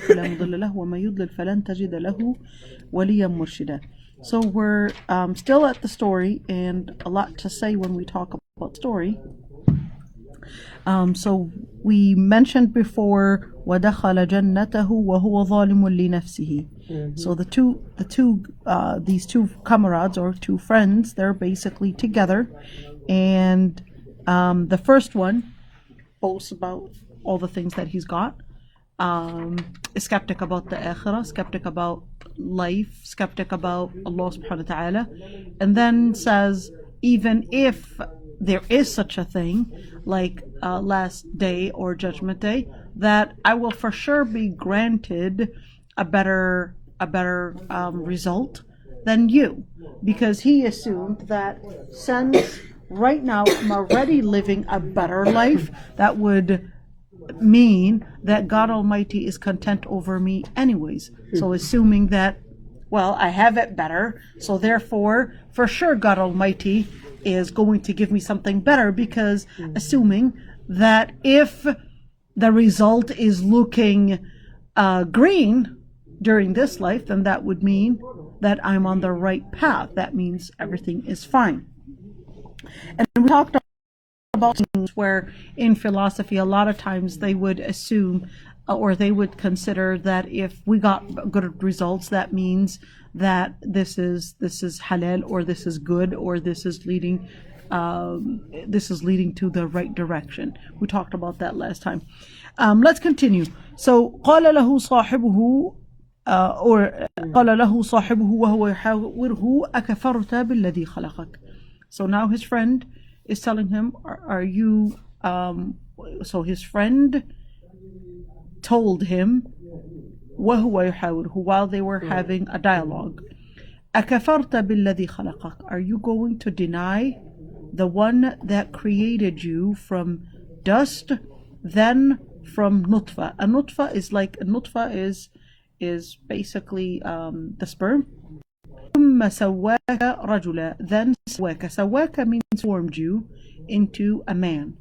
فلا مضل له وما يضلل فلن تجد له وليا مرشدا. So we're still at the story, and a lot to say when we talk about story. So we mentioned before وَدَخَلَ جَنَّتَهُ وَهُوَ ظَالِمٌ لِنَفْسِهِ. So these two comrades or two friends, they're basically together, and the first one boasts about all the things that he's got, is skeptic about the akhirah, skeptic about life, skeptic about Allah subhanahu wa ta'ala, and then says, even if there is such a thing like last day or judgment day, that I will for sure be granted a better result than you, because he assumed that since right now I'm already living a better life, that would mean that God Almighty is content over me anyways. So assuming that, well, I have it better, so therefore for sure God Almighty is going to give me something better, because assuming that if the result is looking green during this life, then that would mean that I'm on the right path. That means everything is fine. And we talked about things where in philosophy a lot of times they would assume or they would consider that if we got good results, that means that this is halal, or this is good, or this is leading to the right direction. We talked about that last time. Let's continue. So قال له صاحبه قال له صاحبه وهو يحاوره أكفرت بالذي خلقك. So now his friend is telling him, are you so his friend told him وهو يحاوره, while they were having a dialogue, أكفرت بالذي خلقك, are you going to deny the one that created you from dust, then from nutfa? A nutfa is basically the sperm. ثم سواك رجلا, then سواك means formed you into a man.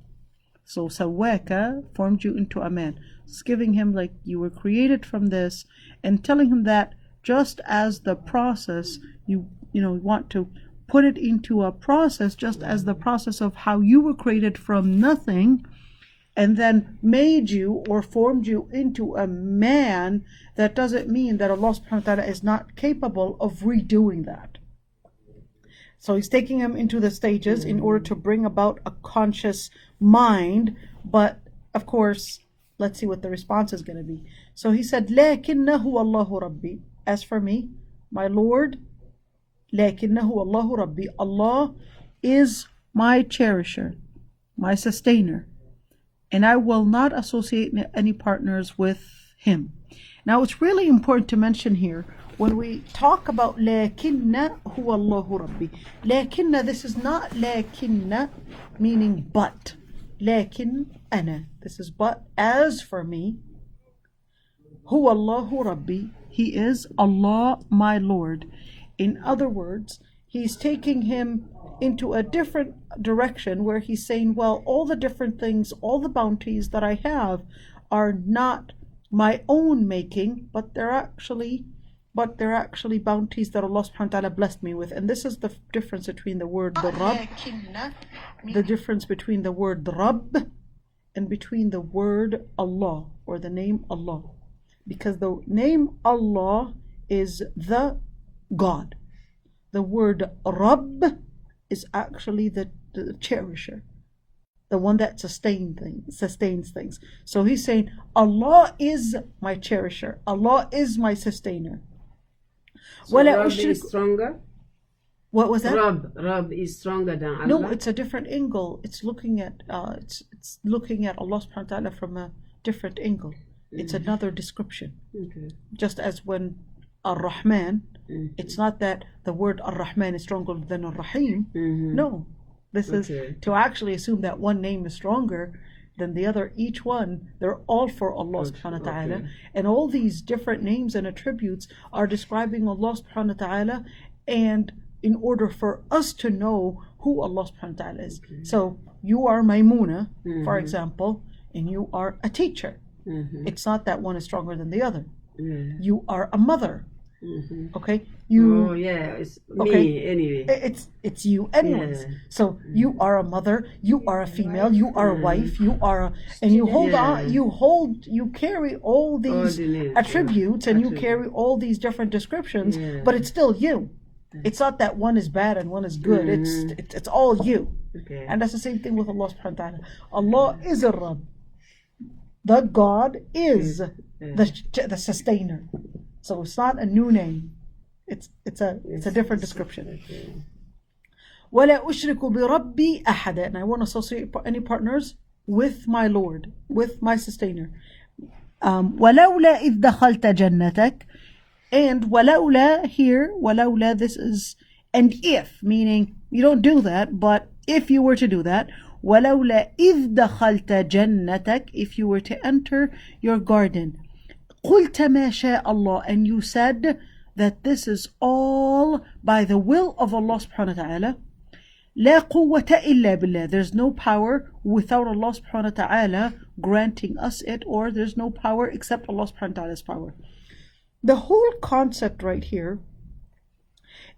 So sawaka formed you into a man. It's giving him like you were created from this, and telling him that just as the process, you want to put it into a process, just as the process of how you were created from nothing and then made you or formed you into a man, that doesn't mean that Allah subhanahu wa ta'ala is not capable of redoing that. So he's taking him into the stages in order to bring about a conscious mind. But of course, let's see what the response is going to be. So he said, لَكِنَّهُ اللَّهُ رَبِّي, as for me, my Lord, لَكِنَّهُ اللَّهُ رَبِّي, Allah is my cherisher, my sustainer, and I will not associate any partners with him. Now it's really important to mention here, when we talk about لَكِنَّ هُوَ اللَّهُ رَبِّي, لَكِنَّ, this is not لَكِنَّ meaning but. لَكِنْ أَنَا, this is but. As for me, هُوَ اللَّهُ رَبِّي, he is Allah my Lord. In other words, he's taking him into a different direction where he's saying, well, all the different things, all the bounties that I have are not my own making, but they're actually bounties that Allah subhanahu wa ta'ala blessed me with. And this is the difference between the word Rabb, the difference between the word Rabb and between the word Allah, or the name Allah. Because the name Allah is the God. The word Rabb is actually the cherisher, the one that sustains things. So he's saying, Allah is my cherisher, Allah is my sustainer. So Rabb is stronger? What was that? Rabb is stronger than Allah? No, it's a different angle. It's looking at it's looking at Allah subhanahu wa ta'ala from a different angle. It's another description. Okay. Just as when Ar-Rahman, it's not that the word Ar-Rahman is stronger than Ar-Rahim. No, this is to actually assume that one name is stronger than the other. Each one, they're all for Allah subhanahu wa ta'ala. And all these different names and attributes are describing Allah subhanahu wa ta'ala, and in order for us to know who Allah subhanahu wa ta'ala is. So you are Maymuna, for example, and you are a teacher. It's not that one is stronger than the other. Yeah. You are a mother. Okay, it's me anyway. It's you anyways. Yeah. So you are a mother, you are a female, you are a wife, you are and you hold on, you carry all these attributes and you carry all these different descriptions, but it's still you. It's not that one is bad and one is good. It's all you. Okay. And that's the same thing with Allah subhanahu wa ta'ala. Allah is a Rabb. The God is the sustainer. So it's not a new name. It's a different description. وَلَا أُشْرِكُ بِرَبِّي أَحَدًا. And I won't associate any partners with my Lord, with my sustainer. وَلَوْلَا إِذْ دَخَلْتَ جَنَّتَكَ. And وَلَوْلَا here, وَلَوْلَا, this is and if, meaning you don't do that, but if you were to do that, وَلَوْلَا إِذْ دَخَلْتَ جَنَّتَكَ, if you were to enter your garden, قُلْتَ مَا شَاءَ اللَّهُ, and you said that this is all by the will of Allah subhanahu wa ta'ala, لَا قُوَّةَ إِلَّا بِاللَّهِ, there's no power without Allah subhanahu wa ta'ala granting us it, or there's no power except Allah subhanahu wa ta'ala's power. The whole concept right here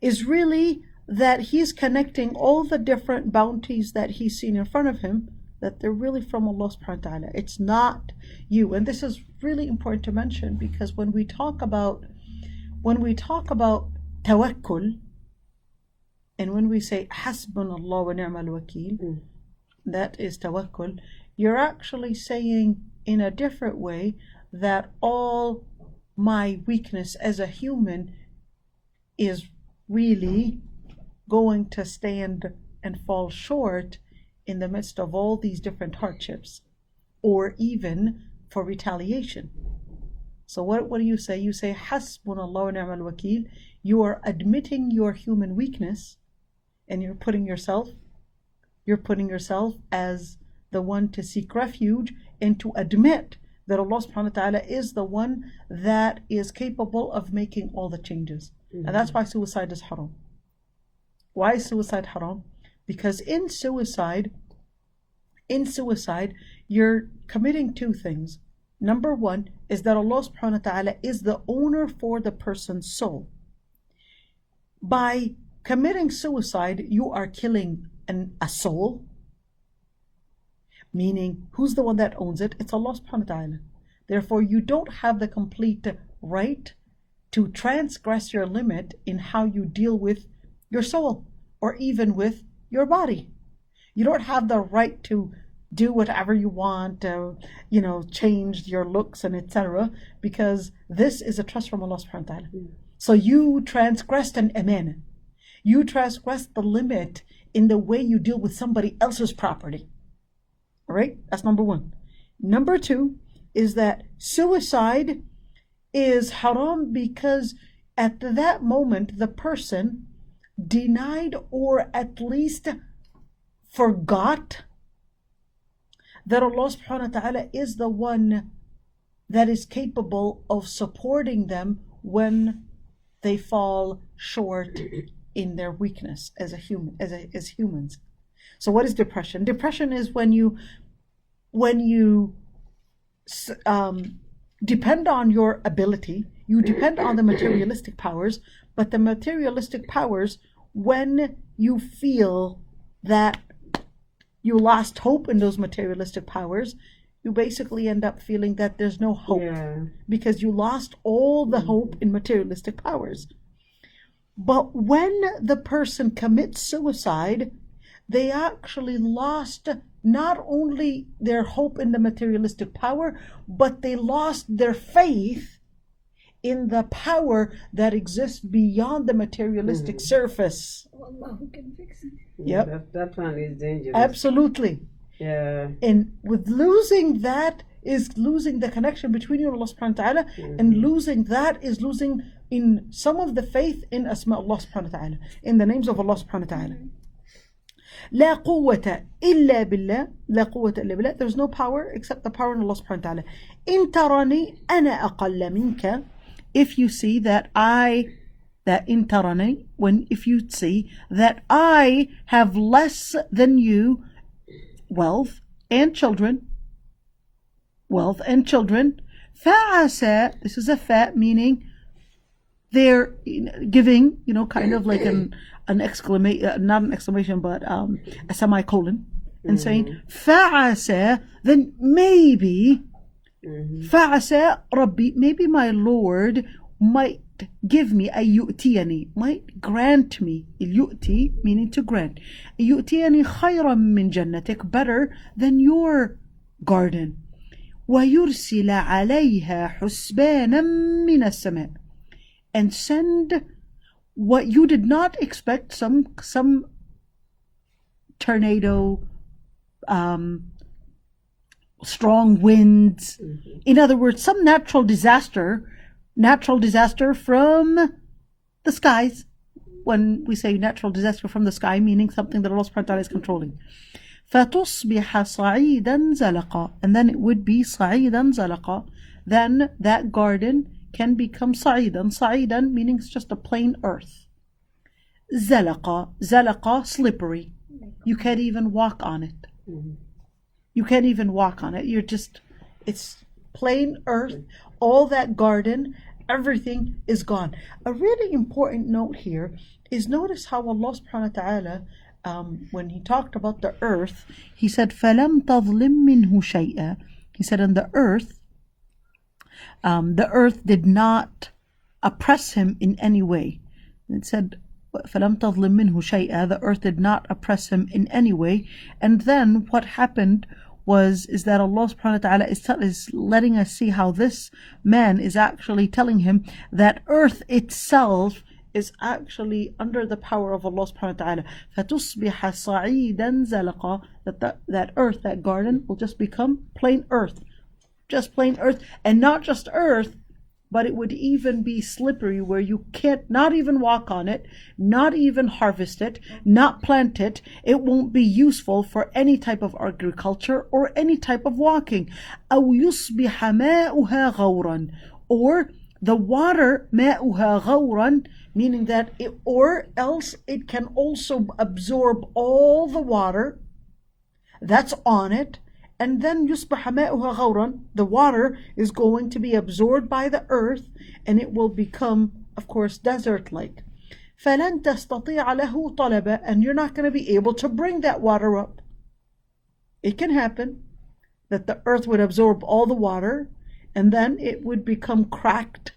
is really that he's connecting all the different bounties that he's seen in front of him, that they're really from Allah subhanahu wa ta'ala. It's not you. And this is really important to mention, because when we talk about tawakkul, and when we say hasbunallah wa ni'mal wakeel, that is tawakkul, you're actually saying in a different way that all my weakness as a human is really going to stand and fall short in the midst of all these different hardships, or even for retaliation. So what do you say? You say hasbunallah wa ni'mal wakeel. You are admitting your human weakness, and you're putting yourself as the one to seek refuge and to admit that Allah subhanahu wa ta'ala is the one that is capable of making all the changes. And that's why suicide is haram. Why is suicide haram? Because in suicide, you're committing two things. Number one is that Allah subhanahu wa ta'ala is the owner for the person's soul. By committing suicide, you are killing a soul. Meaning, who's the one that owns it? It's Allah subhanahu wa ta'ala. Therefore, you don't have the complete right to transgress your limit in how you deal with your soul, or even with your body. You don't have the right to do whatever you want, change your looks and etc. Because this is a trust from Allah subhanahu wa ta'ala. So you transgressed an amana. You transgressed the limit in the way you deal with somebody else's property. All right, that's number one. Number two is that suicide is haram because at that moment the person denied, or at least forgot, that Allah subhanahu wa ta'ala is the one that is capable of supporting them when they fall short in their weakness as humans. So what is depression? Depression is when you depend on your ability, you depend on the materialistic powers, but the materialistic powers, when you feel that you lost hope in those materialistic powers, you basically end up feeling that there's no hope, because you lost all the hope in materialistic powers. But when the person commits suicide, they actually lost not only their hope in the materialistic power, but they lost their faith in the power that exists beyond the materialistic surface. Allah who can fix it. Yep. That one is dangerous. Absolutely. Yeah. And with losing that is losing the connection between you and Allah subhanahu wa ta'ala, and losing that is losing in some of the faith in Asma Allah subhanahu wa ta'ala, in the names of Allah subhanahu wa ta'ala. لا قوة إلا بالله. لا قوة إلا بالله. There's no power except the power in Allah subhanahu wa ta'ala. إن تراني أنا أقل منك. If you see that إن تراني, if you see that I have less than you wealth and children, wealth and children. فَعَسَى, this is a fa, meaning they're giving, kind of like an exclamation, not an exclamation, but a semicolon, and saying فَعَسَى, then maybe فَعَسَى رَبِّي, maybe my Lord might give me, يؤتيني, might grant me, يؤتي meaning to grant, يؤتيني خيرا من جنتك, better than your garden, ويرسل عليها حسبانا من السماء, and send what you did not expect, some tornado, strong winds, in other words, some natural disaster from the skies. When we say natural disaster from the sky, meaning something that Allah subhanahu wa ta'ala is controlling. فَتُصْبِحَ صَعِيدًا زَلَقًا, and then it would be صَعِيدًا زَلَقًا, then that garden can become صَعِيدًا meaning it's just a plain earth. زَلَقًا, slippery. You can't even walk on it. You can't even walk on it. It's plain earth. All that garden, everything is gone. A really important note here is notice how Allah subhanahu wa ta'ala, when he talked about the earth, he said, فَلَمْ تَظْلِمْ مِنْهُ شَيْئًا. He said, and the earth did not oppress him in any way. It said, فَلَمْ تَظْلِمْ مِنْهُ شَيْئًا, the earth did not oppress him in any way. And then what happened is that Allah subhanahu wa ta'ala is letting us see how this man is actually telling him that earth itself is actually under the power of Allah subhanahu wa ta'ala. فَتُصْبِحَ صَعِيدًا زَلَقًا, that earth, that garden will just become plain earth. Just plain earth, and not just earth, but it would even be slippery where you can't not even walk on it, not even harvest it, not plant it. It won't be useful for any type of agriculture or any type of walking. أو يصبح ماؤها غورا, or the water ماؤها غورا, meaning that or else it can also absorb all the water that's on it. And then يصبح ماؤها غورا, the water is going to be absorbed by the earth, and it will become, of course, desert-like. فَلَن تَسْتَطِيعَ لَهُ طَلَبًا, and you're not going to be able to bring that water up. It can happen that the earth would absorb all the water, and then it would become cracked,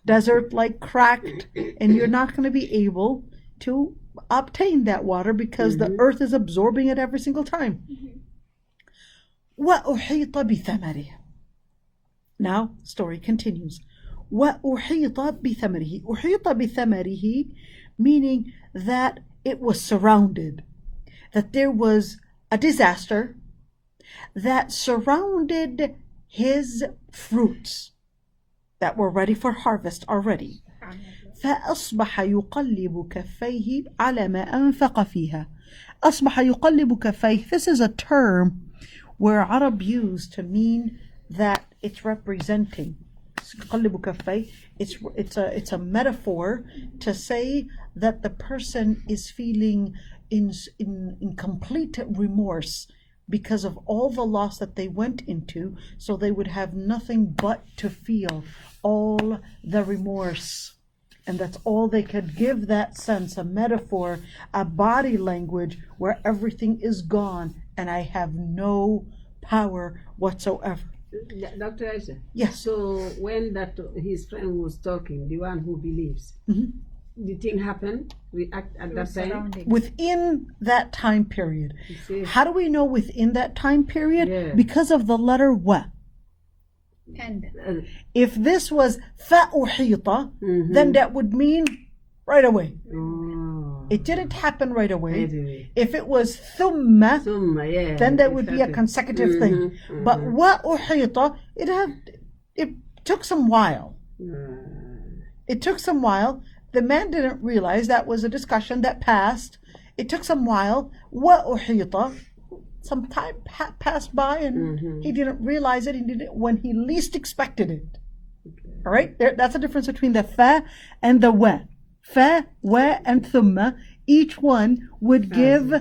desert-like cracked, and you're not going to be able to obtain that water because the earth is absorbing it every single time. وَأُحِيطَ بِثَمَرِهِ. Now, story continues. وَأُحِيطَ بِثَمَرِهِ. أُحِيطَ بِثَمَرِهِ, meaning that it was surrounded, that there was a disaster that surrounded his fruits that were ready for harvest already. فَأَصْبَحَ يُقَلِّبُ كَفَّيْهِ عَلَى مَا أَنْفَقَ فِيهَا. أَصْبَحَ يُقَلِّبُ كَفَّيْهِ. This is a term where Arab used to mean that it's representing. It's a metaphor to say that the person is feeling in complete remorse because of all the loss that they went into, so they would have nothing but to feel all the remorse. And that's all they could give that sense, a metaphor, a body language where everything is gone and I have no power whatsoever. Dr. Aysha? Yes. So when his friend was talking, the one who believes, the thing happened at that time? Within that time period. How do we know within that time period? Yeah. Because of the letter wa. And If this was فَأُحِيطَ, then that would mean right away. Oh. It didn't happen right away. Anyway. If it was ثُمَّ, Yeah, then that would be a exactly. consecutive thing. But وَأُحِيطَ, it took some while. It took some while. The man didn't realize that was a discussion that passed. It took some while. وَأُحِيطَ, some time passed by and he didn't realize it. He did it when he least expected it. All right, that's the difference between the fa and the wa. Fa, wa, and thumma. Each one would give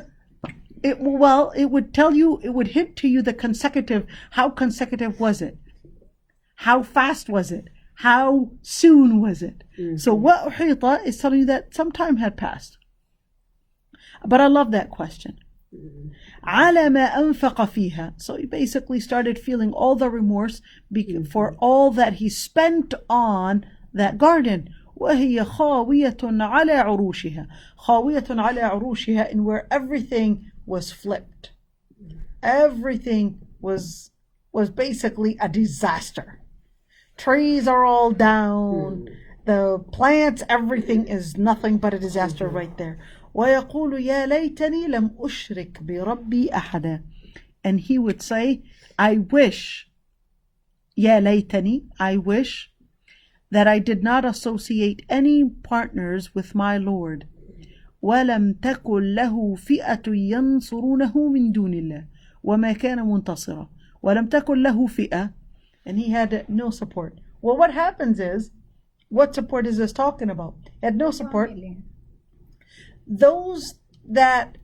it would tell you, it would hint to you the consecutive. How consecutive was it? How fast was it? How soon was it? So what uhita is telling you that some time had passed. But I love that question. على ما أنفق فيها. So he basically started feeling all the remorse for all that he spent on that garden. وهي خاوية على عروشها. خاوية على عروشها, and where everything was flipped. Everything was basically a disaster. Trees are all down. The plants, everything is nothing but a disaster right there. ويقول يا ليتني لم أشرك بربي أحدا. And he would say, I wish, يا ليتني, I wish that I did not associate any partners with my Lord. ولم تكن له فئة ينصرونه من دون الله وما كان منتصرا. ولم تكن له فئة, and he had no support. Well, what happens is, what support is this talking about? He had no support. Those that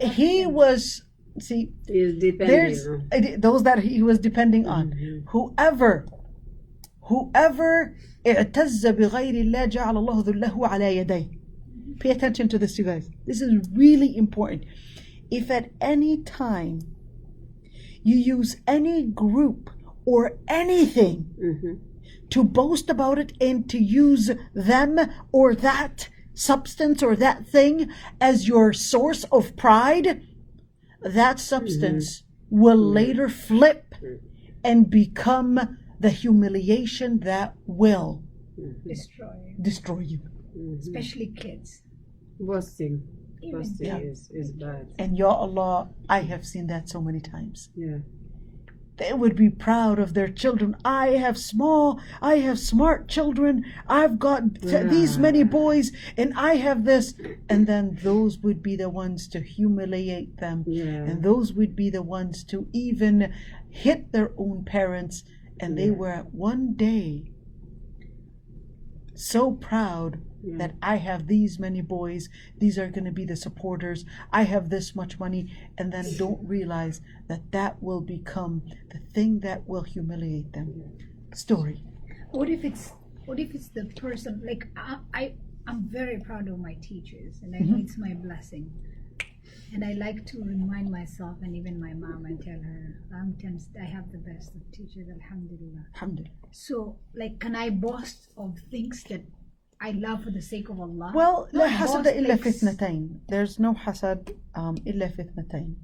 he was, see, there's those that he was depending on. Whoever اعتز بغير الله جعل الله ذله على يديه. Pay attention to this, you guys. This is really important. If at any time you use any group or anything to boast about it and to use them or that substance or that thing as your source of pride, that substance will later flip and become the humiliation that will destroy you. Especially kids. Boasting is bad. And Ya Allah, I have seen that so many times. Yeah. They would be proud of their children. I have smart children. I've got these many boys, and I have this. And then those would be the ones to humiliate them. And those would be the ones to even hit their own parents. And they were at one day so proud that I have these many boys, these are going to be the supporters, I have this much money, and then don't realize that that will become the thing that will humiliate them. Story. What if it's the person, like I'm very proud of my teachers, and I know it's my blessing. And I like to remind myself and even my mom and tell her, I have the best of teachers, alhamdulillah. Alhamdulillah. So, like, can I boast of things that I love for the sake of Allah? Well, لا Not حسد boast إلا like في اثنتين. There's no hasad إلا في اثنتين.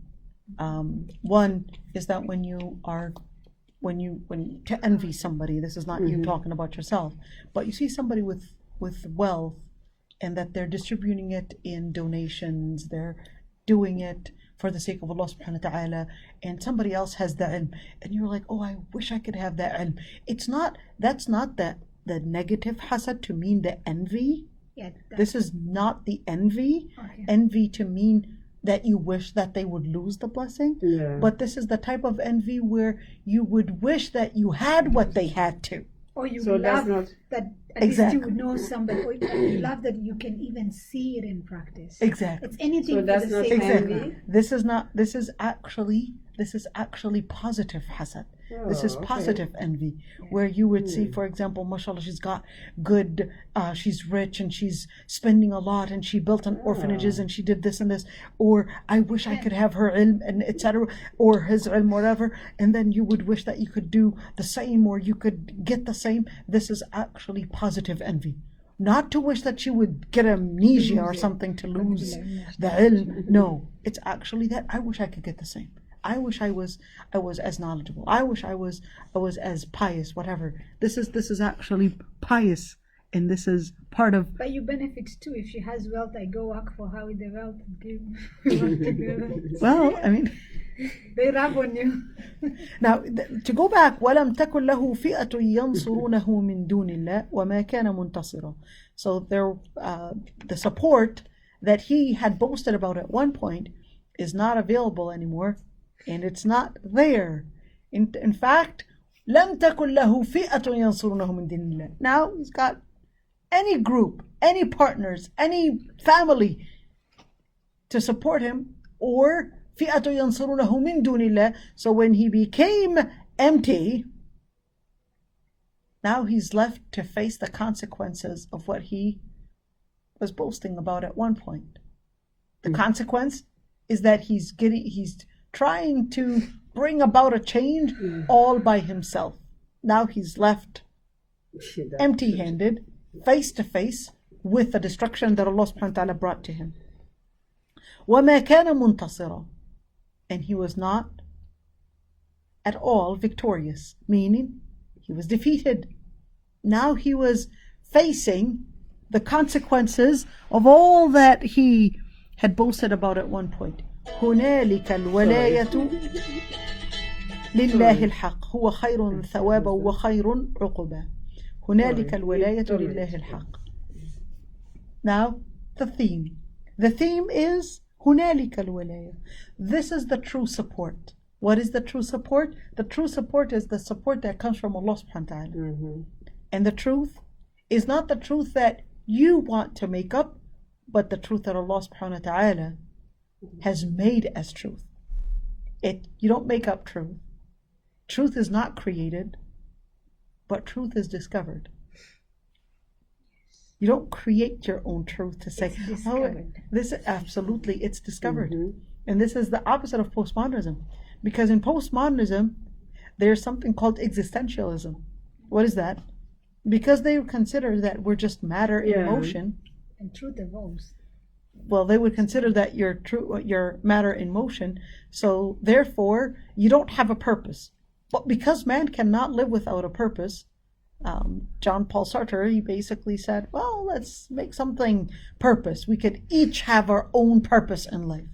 One is that when you to envy somebody, this is not you talking about yourself, but you see somebody with wealth and that they're distributing it in donations, they're doing it for the sake of Allah subhanahu wa ta'ala, and somebody else has the ilm, and you're like, oh, I wish I could have that ilm. That's not the negative hasad to mean the envy. This is not the envy. Okay. Envy to mean that you wish that they would lose the blessing. But this is the type of envy where you would wish that you had what they had to. Or you So love that's that at least you would know somebody, or you love that you can even see it in practice. Exactly. It's anything So for that's the not sake of envy. Allah. This is actually positive hasad. This is positive envy, where you would see, for example, mashallah, she's got good, she's rich and she's spending a lot and she built an orphanages and she did this and this, or I wish I could have her ilm and etc., or his ilm, whatever, and then you would wish that you could do the same or you could get the same. This is actually positive envy. Not to wish that you would get amnesia or something to lose the ilm. No, it's actually that I wish I could get the same. I wish I was as knowledgeable. I wish I was as pious, whatever. This is actually pious, and this is part of. But you benefit too. If she has wealth, I go work for her with the wealth. Give. Well, I mean, they rub on you. Now to go back, وَلَمْ تَكُنْ لَهُ فِئَةٌ يَنْصُرُونَهُ مِنْ دُونِ اللَّهِ وَمَا كَانَ مُنْتَصِرًا. So there, the support that he had boasted about at one point is not available anymore. And it's not there. In fact, لم تكن له فئة ينصرونه من دين الله. Now he's got any group, any partners, any family to support him or فئة ينصرونه من دون الله. So when he became empty, now he's left to face the consequences of what he was boasting about at one point. The consequence is that he's trying to bring about a change all by himself. Now he's left empty-handed, face to face with the destruction that Allah subhanahu wa ta'ala brought to him. وَمَا كَانَ مُنْتَصِرًا, and he was not at all victorious, meaning he was defeated. Now he was facing the consequences of all that he had boasted about at one point. هُنَالِكَ الْوَلَايَةُ لله الحق هو خير ثوابا وخير عقبا. هنالك الولاية لله الحق. Now the theme is هنالك الولاية. This is the true support. What is the true support? The true support is the support that comes from Allah subhanahu wa ta'ala. And the truth is not the truth that you want to make up, but the truth that Allah subhanahu wa ta'ala has made as truth. You don't make up truth. Truth is not created, but truth is discovered. You don't create your own truth to say, this absolutely, it's discovered. And this is the opposite of postmodernism. Because in postmodernism, there's something called existentialism. What is that? Because they consider that we're just matter in motion. And truth evolves. Well, they would consider that you're matter in motion. So therefore, you don't have a purpose. But because man cannot live without a purpose, John Paul Sartre, he basically said, well, let's make something purpose. We could each have our own purpose in life.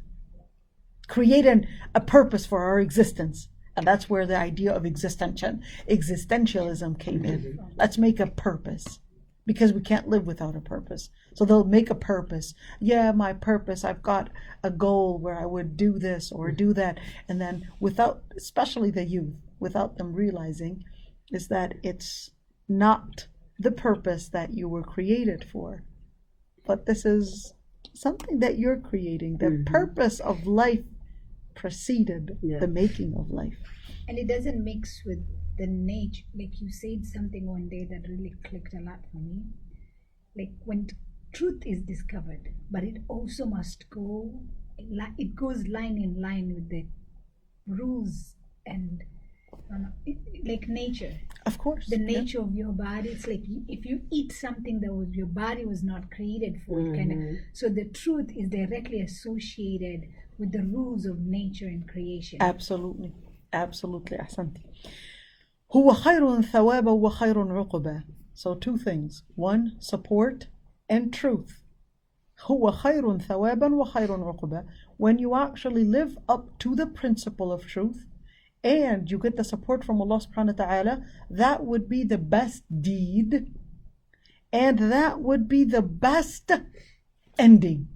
Create a purpose for our existence. And that's where the idea of existentialism came in. Let's make a purpose. Because we can't live without a purpose. So they'll make a purpose. Yeah, my purpose, I've got a goal where I would do this or do that. And then without, especially the youth, without them realizing, is that it's not the purpose that you were created for. But this is something that you're creating. The purpose of life preceded the making of life. And it doesn't mix with the nature. Like you said something one day that really clicked a lot for me. Like when truth is discovered, but it also must go, it goes line in line with the rules and like nature. Of course. The nature of your body. It's like if you eat something that your body was not created for, so the truth is directly associated with the rules of nature and creation. Absolutely. Absolutely. أحسنتي. هو خير ثوابا وخير عقبا. So two things. One, support and truth. هو خير ثوابا وخير عقبا. When you actually live up to the principle of truth and you get the support from Allah subhanahu wa ta'ala, that would be the best deed and that would be the best ending.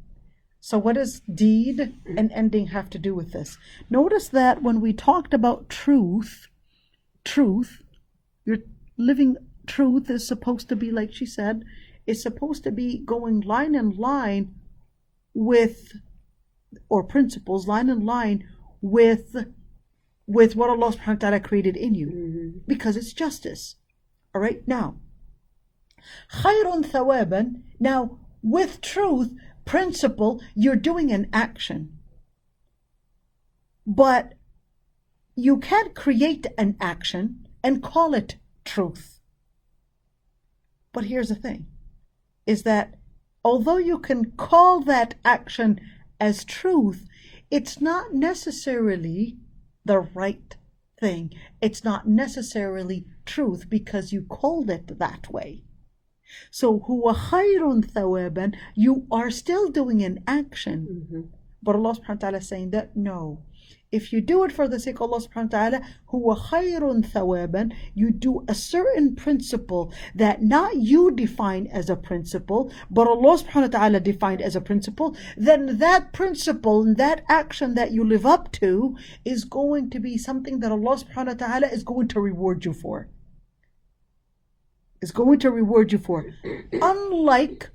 So what does deed and ending have to do with this? Notice that when we talked about truth, your living truth is supposed to be, like she said, is supposed to be going line in line with, or principles, line in line with what Allah subhanahu wa ta'ala created in you. Because it's justice. All right, now, خَيْرٌ ثَوَابًا. Now, with truth, principle, you're doing an action. But you can't create an action and call it truth. But here's the thing, is that although you can call that action as truth, it's not necessarily the right thing. It's not necessarily truth because you called it that way. So, huwa khayrun thawaban, you are still doing an action. But Allah subhanahu wa ta'ala is saying that no. If you do it for the sake of Allah subhanahu wa ta'ala, huwa khayrun thawaban, you do a certain principle that not you define as a principle, but Allah subhanahu wa ta'ala defined as a principle, then that principle and that action that you live up to is going to be something that Allah subhanahu wa ta'ala is going to reward you for. Is going to reward you for. Unlike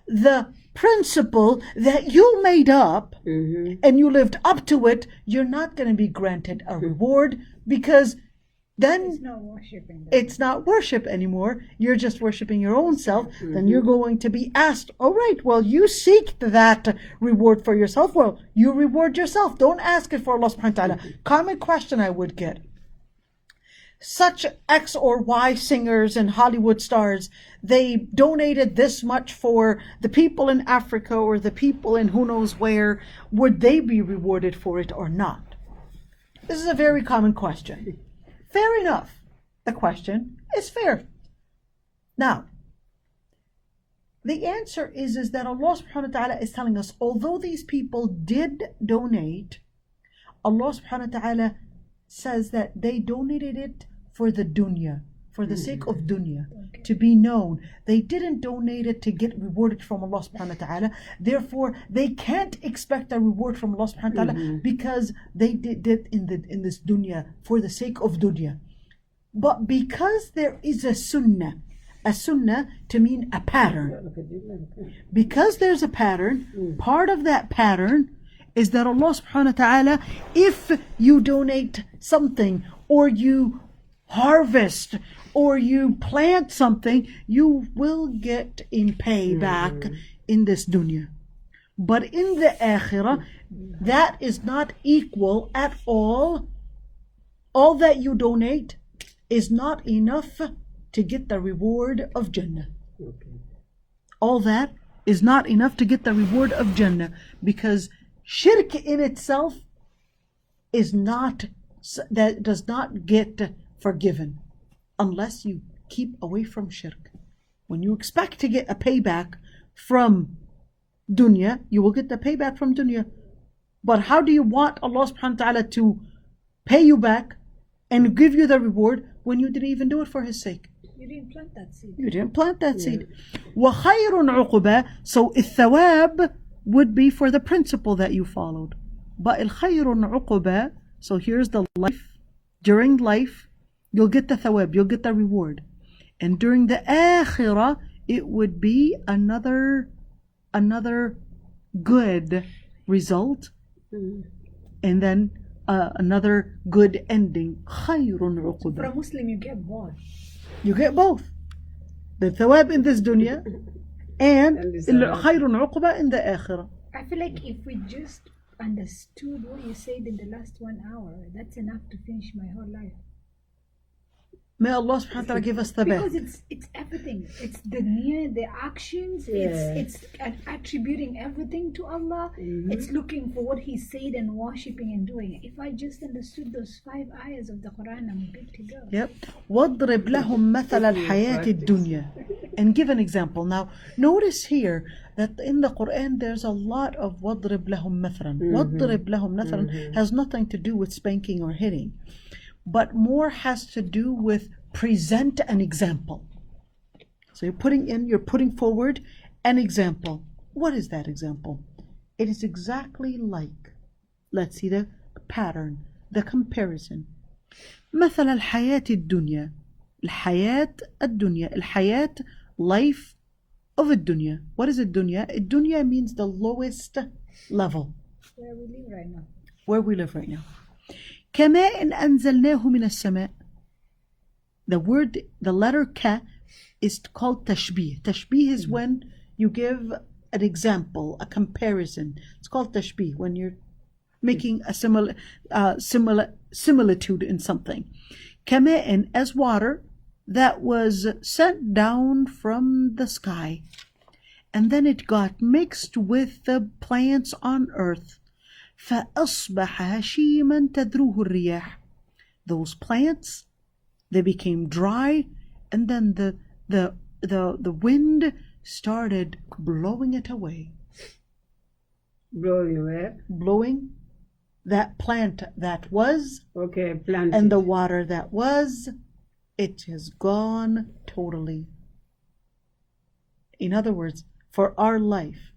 the principle that you made up and you lived up to it, you're not going to be granted a reward, because then It's not worshipping. it's not worship anymore. You're just worshiping your own self. Then you're going to be asked, all right, well, you seek that reward for yourself. Well, you reward yourself. Don't ask it for Allah subhanahu wa ta'ala. Common question I would get. Such X or Y singers and Hollywood stars, they donated this much for the people in Africa or the people in who knows where. Would they be rewarded for it or not? This is a very common question. Fair enough. The question is fair. Now, the answer is that Allah subhanahu wa ta'ala is telling us, although these people did donate, Allah subhanahu wa ta'ala says that they donated it for the dunya, for the sake of dunya, to be known. They didn't donate it to get rewarded from Allah subhanahu wa ta'ala. Therefore, they can't expect a reward from Allah subhanahu wa ta'ala because they did it in this dunya for the sake of dunya. But because there is a sunnah to mean a pattern. Because there's a pattern, part of that pattern is that Allah subhanahu wa ta'ala, if you donate something or you harvest or you plant something, you will get in payback in this dunya. But in the akhirah, that is not equal at all. All that you donate is not enough to get the reward of Jannah. All that is not enough to get the reward of Jannah, because shirk in itself is not, that does not get forgiven unless you keep away from shirk. When you expect to get a payback from dunya, you will get the payback from dunya. But how do you want Allah subhanahu wa ta'ala to pay you back and give you the reward when you didn't even do it for His sake? You didn't plant that seed. You didn't plant that seed. وَخَيْرٌ عُقُبَى. So الثواب would be for the principle that you followed. But الْخَيْرٌ عُقُبَى, so here's the life. During life, you'll get the thawab, you'll get the reward. And during the akhirah, it would be another good result. And then another good ending. خَيْرٌ عُقُبَى. For a Muslim, you get both. You get both. The thawab in this dunya and khayrun uqba in the akhirah. I feel like if we just understood what you said in the last 1 hour, that's enough to finish my whole life. May Allah subhanahu wa ta'ala give us the Because best. it's everything. It's the niyyah, the actions. It's attributing everything to Allah. It's looking for what He said and worshipping and doing it. If I just understood those 5 ayahs of the Quran, I'm good to go. Yep. وَاضْرِبْ لَهُمْ مَثَلَ الْحَيَاةِ الدُّنْيَا. And give an example. Now, notice here that in the Quran there's a lot of وَاضْرِبْ لَهُمْ مَثَلًا. وَاضْرِبْ لَهُمْ مَثَلًا has nothing to do with spanking or hitting, but more has to do with present an example. So you're putting forward an example. What is that example? It is exactly like, let's see the pattern, the comparison. مثل الحياة الدنيا. الحياة الدنيا. الحياة, life of الدنيا. What is الدنيا? الدنيا means the lowest level. Where we live right now. Where we live right now. كماء أنزلناه من السماء. The letter ka is called tashbih. Tashbih is when you give an example, a comparison. It's called tashbih, when you're making a similitude in something. كماء, as water that was sent down from the sky, and then it got mixed with the plants on earth. فأصبح هشيما تذروه الرياح. Those plants, they became dry, and then the wind started blowing it away. Blowing where? Blowing that plant that was, planted. and the water that was, it has gone totally. In other words, for our life,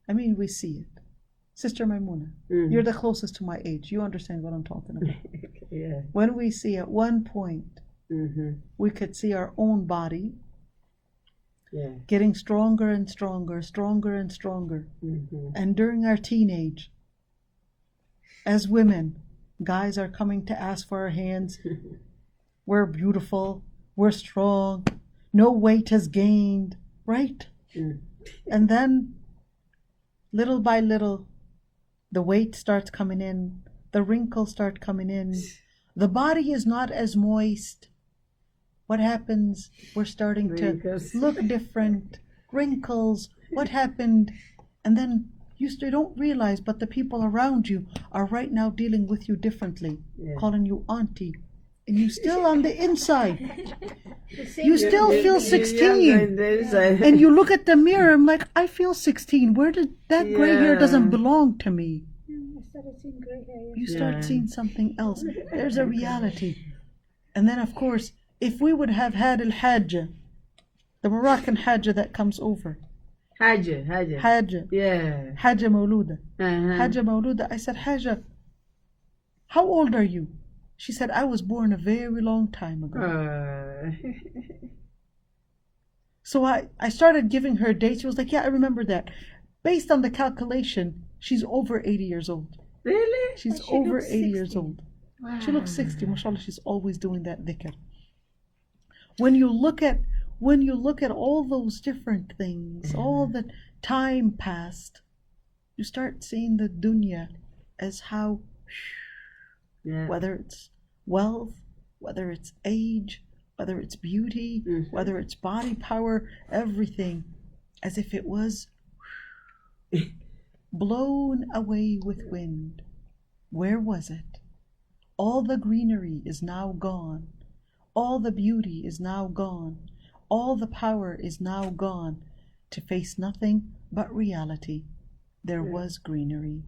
I mean, we see it. Sister Maimuna, you're the closest to my age. You understand what I'm talking about. Yeah. When we see at one point, we could see our own body Yeah. getting stronger and stronger, stronger and stronger. And during our teenage, as women, guys are coming to ask for our hands. We're beautiful, we're strong, no weight has gained, right? And then, little by little, the weight starts coming in, the wrinkles start coming in, the body is not as moist. What happens? We're starting Wrinkles. to look different, wrinkles, what happened? And then you don't realize, but the people around you are right now dealing with you differently, calling you auntie. And you still on the inside, you still feel 16. And you look at the mirror, I'm like, I feel 16. Where did that gray hair doesn't belong to me? I started seeing gray hair. You start seeing something else. There's a reality. And then, of course, if we would have had al-Hajj, the Moroccan Hajj that comes over. Hajj. Yeah. Hajj Mawluda. Hajj Mawluda. I said, Hajj, how old are you? She said, I was born a very long time ago. So I started giving her dates. She was like, yeah, I remember that. Based on the calculation, she's over 80 years old. Really? She's over 80 years old. Wow. She looks 60. MashaAllah, she's always doing that dhikr. When you look at all those different things, all the time passed, you start seeing the dunya as how, whether it's wealth, whether it's age, whether it's beauty, whether it's body power, everything, as if it was blown away with wind. Where was it? All the greenery is now gone. All the beauty is now gone. All the power is now gone to face nothing but reality. There was greenery.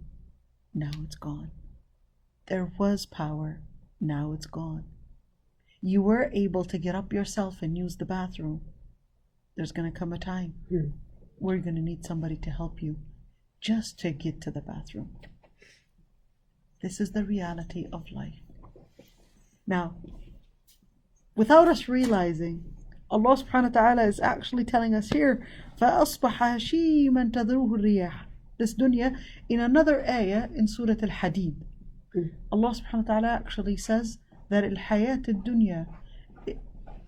Now it's gone. There was power. Now it's gone. You were able to get up yourself and use the bathroom. There's going to come a time where you're going to need somebody to help you just to get to the bathroom. This is the reality of life. Now, without us realizing, Allah subhanahu wa ta'ala is actually telling us here, فَأَصْبَحَ هَشِيمًا تَذْرُهُ الرِّيَاحِ. This dunya, in another ayah in Surah Al-Hadid, Allah subhanahu wa ta'ala actually says that al-hayat al-dunya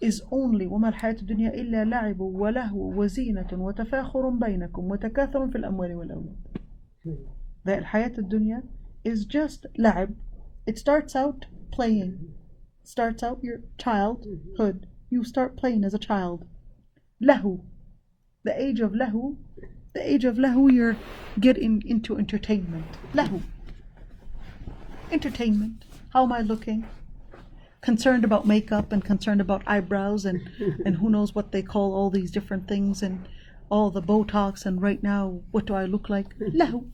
is only وَمَا الْحَيَاةُ الدُّنْيَا إِلَّا لَعِبٌ وَلَهْوٌ وَزِينَةٌ وَتَفَاخُرٌ بَيْنَكُمْ وَتَكَاثُرٌ فِي الْأَمْوَالِ وَالْأَوْلَادِ. That al-hayat al-dunya is just la'ib. It starts out playing. Starts out your childhood. You start playing as a child. Lahu. The age of lahu, you're getting into entertainment. Lahu. Entertainment. How am I looking? Concerned about makeup and concerned about eyebrows and who knows what they call all these different things and all the Botox and right now, what do I look like? Lahu.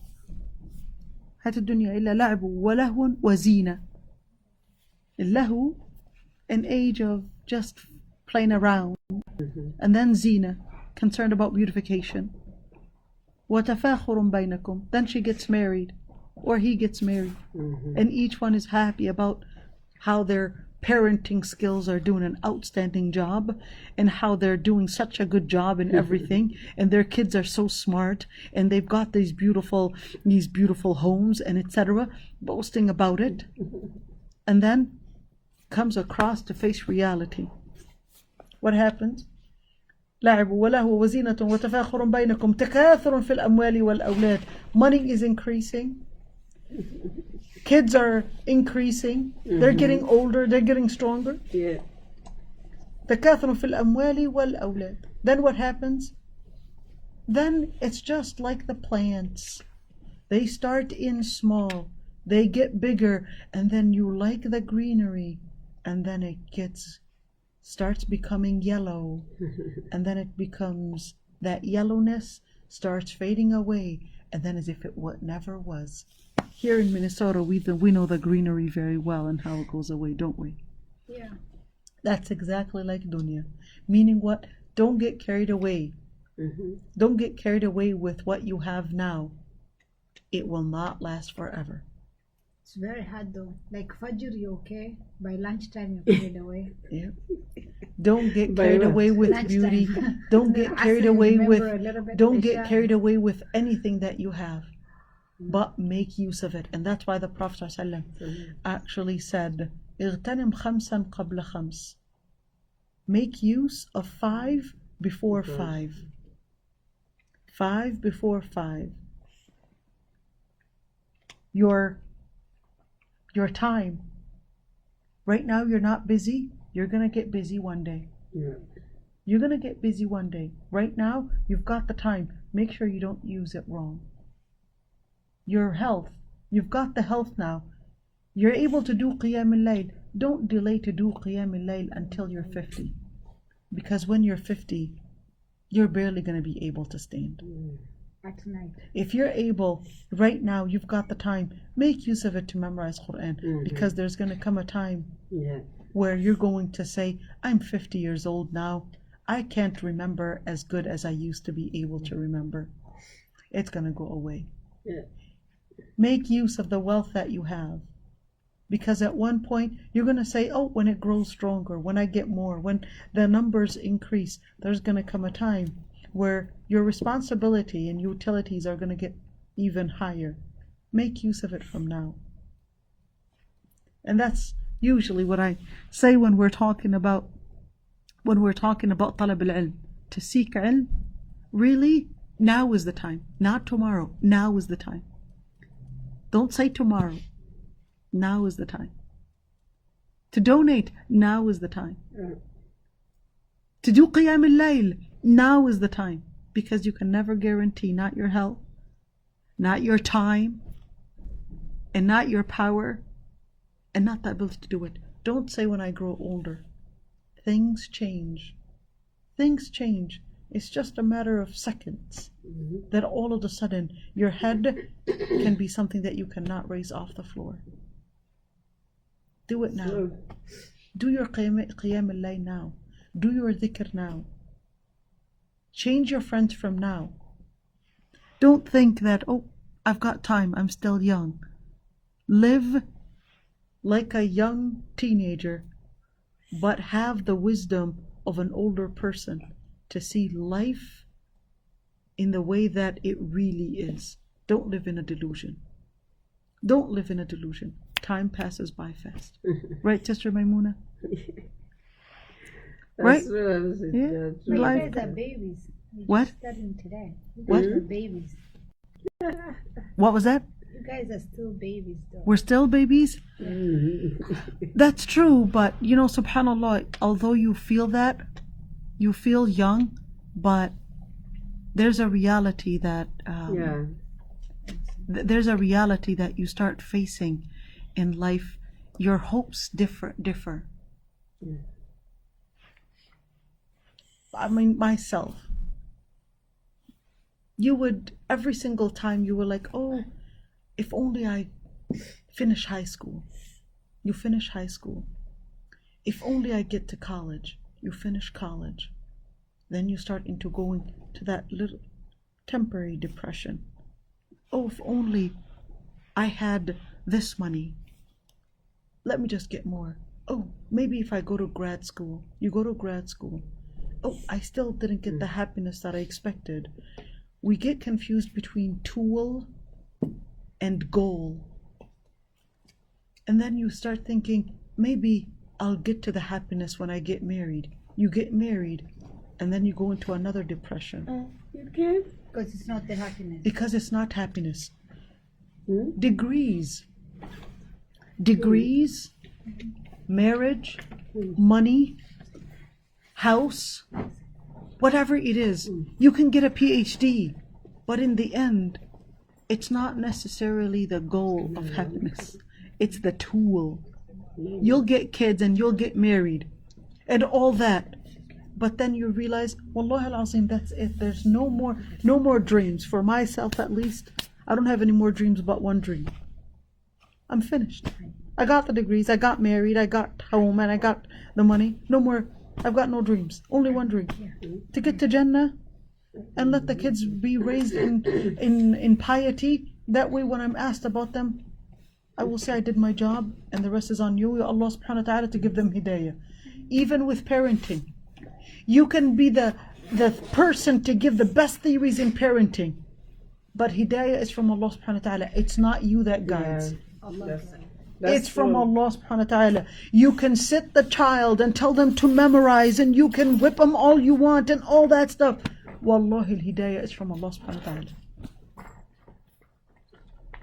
هات الدنيا إلا لعب ولهو وزينة. Lahu, an age of just playing around, and then zina, concerned about beautification. وَتَفَاخُرٌ بَيْنَكُمْ. Then she gets married, or he gets married, and each one is happy about how their parenting skills are doing an outstanding job, and how they're doing such a good job in everything, and their kids are so smart, and they've got these beautiful homes, and etc., boasting about it. And then comes across to face reality. What happens? لعب وله وزينة وتفاخر بينكم تكاثر في الأموال والأولاد. Money is increasing. Kids are increasing. They're getting older. They're getting stronger. تكاثر في الأموال والأولاد. Then what happens? Then it's just like the plants. They start in small. They get bigger, and then you like the greenery, and then it starts becoming yellow, and then it becomes, that yellowness starts fading away, and then as if it never was. Here in Minnesota, we know the greenery very well and how it goes away, don't we? Yeah. That's exactly like dunya. Meaning what? Don't get carried away. Don't get carried away with what you have now. It will not last forever. It's very hard though. Like Fajr, you okay? By lunchtime, you're carried away. Yeah. Don't get By carried what? away with Lunchtime. beauty. Don't get carried Asr, away with. remember a little bit Don't of get Aysha. carried away with anything that you have, but make use of it. And that's why the Prophet ﷺ actually said, "اغتنم خمسا قبل خمس." Make use of 5 before 5. 5 before 5. Your time. Right now you're not busy. You're gonna get busy one day. Yeah. You're gonna get busy one day. Right now you've got the time. Make sure you don't use it wrong. Your health. You've got the health now. You're able to do Qiyam al-Layl. Don't delay to do Qiyam al-Layl until you're 50. Because when you're 50, you're barely going to be able to stand. At night. If you're able, right now, you've got the time, make use of it to memorize Quran. Because there's going to come a time where you're going to say, I'm 50 years old now. I can't remember as good as I used to be able to remember. It's going to go away. Yeah. Make use of the wealth that you have. Because at one point, you're going to say, oh, when it grows stronger, when I get more, when the numbers increase, there's going to come a time where your responsibility and utilities are going to get even higher. Make use of it from now. And that's usually what I say when we're talking about talab al-ilm, to seek ilm. Really, now is the time, not tomorrow. Now is the time. Don't say tomorrow. Now is the time. To donate, now is the time. To do Qiyam al-Layl, now is the time. Because you can never guarantee not your health, not your time, and not your power, and not the ability to do it. Don't say when I grow older. Things change. Things change. It's just a matter of seconds that all of a sudden your head can be something that you cannot raise off the floor. Do it now. Do your Qiyam al-Layl now. Do your dhikr now. Change your friends from now. Don't think that, oh, I've got time, I'm still young. Live like a young teenager, but have the wisdom of an older person to see life in the way that it really is. Don't live in a delusion. Don't live in a delusion. Time passes by fast. Right, Sister Maimuna? Right? Yeah. You Life. guys are babies. We What? just studying today. You What? guys are babies. What was that? You guys are still babies though. We're still babies? That's true, but you know, subhanAllah, although you feel that, you feel young, but there's a reality that there's a reality that you start facing in life. Your hopes differ. I mean, myself, you would, every single time you were like, oh, if only I finish high school. You finish high school. If only I get to college. You finish college. Then you start into going to that little temporary depression. Oh, if only I had this money. Let me just get more. Oh, maybe if I go to grad school. You go to grad school. Oh, I still didn't get the happiness that I expected. We get confused between tool and goal. And then you start thinking, maybe I'll get to the happiness when I get married. You get married, and then you go into another depression. You can? Because it's not the happiness. Because it's not happiness. Degrees, marriage, money, house, whatever it is. You can get a PhD, but in the end, it's not necessarily the goal of happiness. It's the tool. You'll get kids and you'll get married and all that. But then you realize, Wallahi al-Azim, that's it. There's no more dreams. For myself, at least, I don't have any more dreams but one dream. I'm finished. I got the degrees, I got married, I got home, and I got the money. No more. I've got no dreams. Only one dream. To get to Jannah and let the kids be raised in piety. That way when I'm asked about them, I will say I did my job and the rest is on you, Ya Allah subhanahu wa ta'ala, to give them hidayah. Even with parenting, you can be the person to give the best theories in parenting, but hidayah is from Allah subhanahu wa ta'ala. It's not you that guides. It's from Allah subhanahu wa ta'ala. You can sit the child and tell them to memorize, and you can whip them all you want and all that stuff. Wallahi, al-hidayah is from Allah subhanahu wa ta'ala.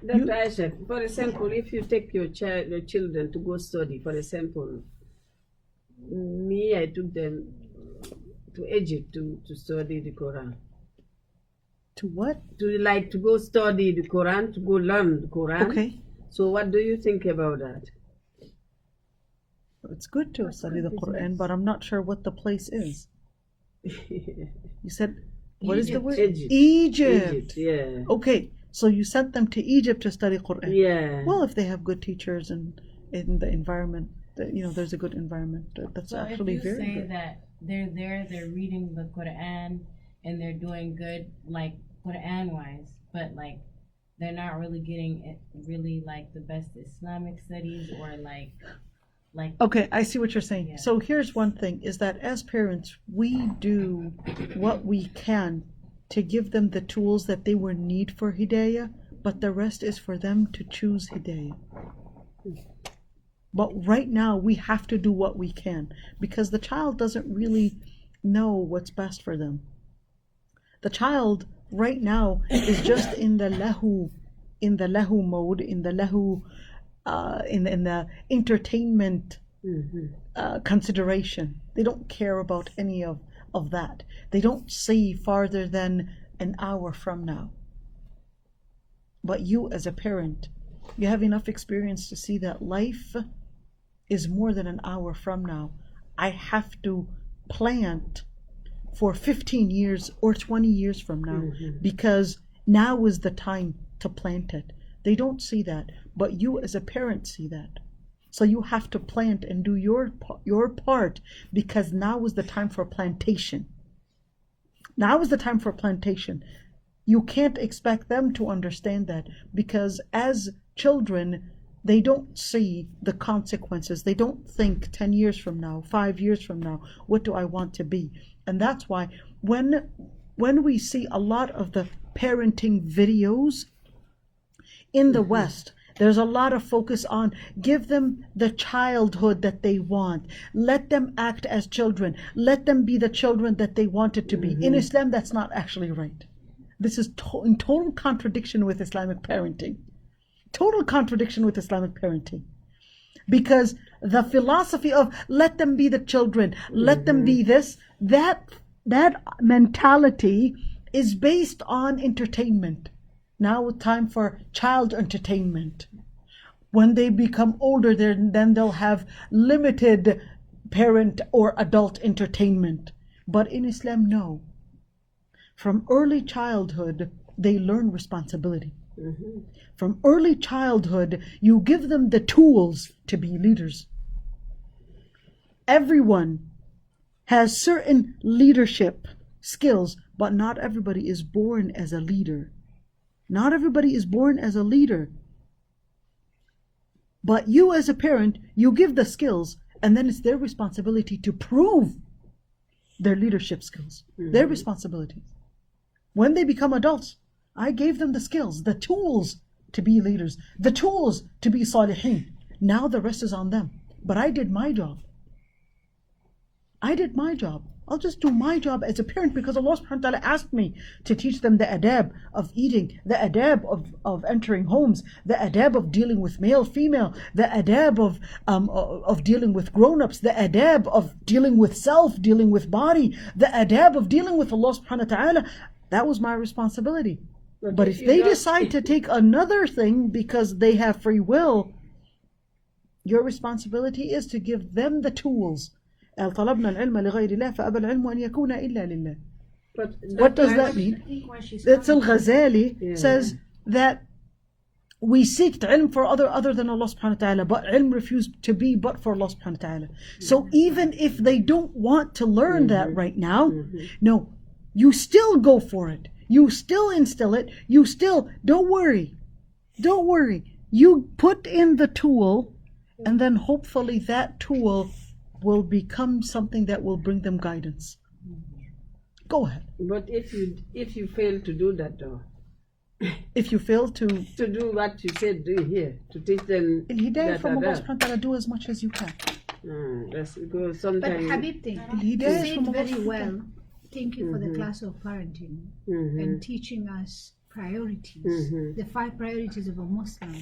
Dr. Aysha, for example, if you take your children to go study, for example, I took them to Egypt to study the Quran. To what? To go study the Quran, to go learn the Quran. Okay. So what do you think about that? It's good to study the Quran, but I'm not sure what the place is. You said, what is the word? Egypt. Yeah. Okay, so you sent them to Egypt to study Quran. Yeah. Well, if they have good teachers and in the environment, there's a good environment. That's so actually very good. If you say that they're there, they're reading the Quran, and they're doing good, like Quran-wise, but like they're not really getting it, really like the best Islamic studies or like. Okay, I see what you're saying. Yeah. So here's one thing, is that as parents, we do what we can to give them the tools that they will need for hidayah, but the rest is for them to choose hidayah. But right now, we have to do what we can, because the child doesn't really know what's best for them. The child right now is just in the lahu mode, in the lahu, in the entertainment consideration. They don't care about any of that. They don't see farther than an hour from now. But you as a parent, you have enough experience to see that life is more than an hour from now. I have to plant for 15 years or 20 years from now, because now is the time to plant it. They don't see that, but you as a parent see that. So you have to plant and do your part, because now is the time for plantation. Now is the time for plantation. You can't expect them to understand that, because as children, they don't see the consequences. They don't think 10 years from now, 5 years from now, what do I want to be? And that's why when we see a lot of the parenting videos in the West, there's a lot of focus on give them the childhood that they want. Let them act as children. Let them be the children that they wanted to be. In Islam, that's not actually right. This is in total contradiction with Islamic parenting. Total contradiction with Islamic parenting. Because the philosophy of let them be the children, let them be this, that mentality is based on entertainment. Now it's time for child entertainment. When they become older, then they'll have limited parent or adult entertainment. But in Islam, no. From early childhood, they learn responsibility. From early childhood, you give them the tools to be leaders. Everyone has certain leadership skills, but not everybody is born as a leader. Not everybody is born as a leader. But you as a parent, you give the skills, and then it's their responsibility to prove their leadership skills, their responsibilities. When they become adults, I gave them the skills, the tools to be leaders, the tools to be salihin. Now the rest is on them. But I did my job. I did my job. I'll just do my job as a parent, because Allah subhanahu wa ta'ala asked me to teach them the adab of eating, the adab of entering homes, the adab of dealing with male, female, the adab of dealing with grown-ups, the adab of dealing with self, dealing with body, the adab of dealing with Allah subhanahu wa ta'ala. That was my responsibility. But if they decide to take another thing because they have free will, your responsibility is to give them the tools. طلبنا العلم لغير الله فأبى العلم أن يكون إلا لله. What does that mean? It's al-Ghazali says that we seek ilm for other than Allah subhanahu wa ta'ala, but ilm refused to be but for Allah subhanahu wa ta'ala. So even if they don't want to learn that right now, no, you still go for it. You still instill it. You still, don't worry. You put in the tool, and then hopefully that tool will become something that will bring them guidance. Go ahead. But if you fail to do that though, If you fail to do what you said do here, to teach them Hidayah from Allah subhanahu wa ta'ala, do as much as you can. that's because But sometimes Habibti, you Hidayah said from Allah very subhanahu wa well. ta'ala. Thank you for the class of parenting and teaching us priorities, the 5 priorities of a Muslim.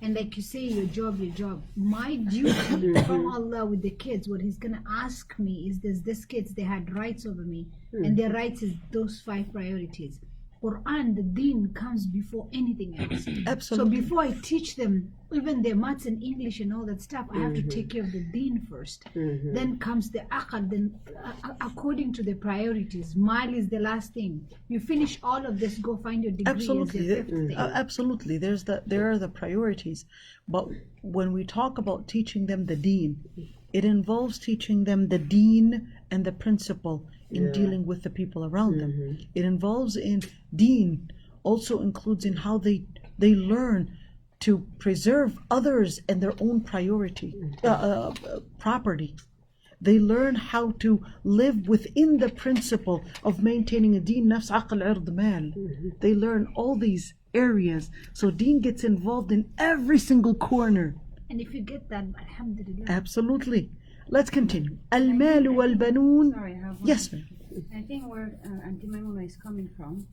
And like you say, your job. My duty from Allah with the kids, what He's gonna ask me is this kids, they had rights over me, and their rights is those 5 priorities. Quran, the deen comes before anything else. Absolutely. So before I teach them even their maths and English and all that stuff, I have to take care of the deen first. Then comes the aql, then according to the priorities. Mile is the last thing. You finish all of this, go find your degree. Absolutely. Is the 5th thing. Absolutely. There are the priorities. But when we talk about teaching them the deen, it involves teaching them the deen and the principle in dealing with the people around them. It involves in deen, also includes in how they learn to preserve others and their own property. They learn how to live within the principle of maintaining a deen, nafs, aql, ird, mal. They learn all these areas. So deen gets involved in every single corner. And if you get that, alhamdulillah. Absolutely. Let's continue. Al-mal wal-banun. Sorry, I have one. Yes, ma'am. I think where Auntie Maimuna is coming from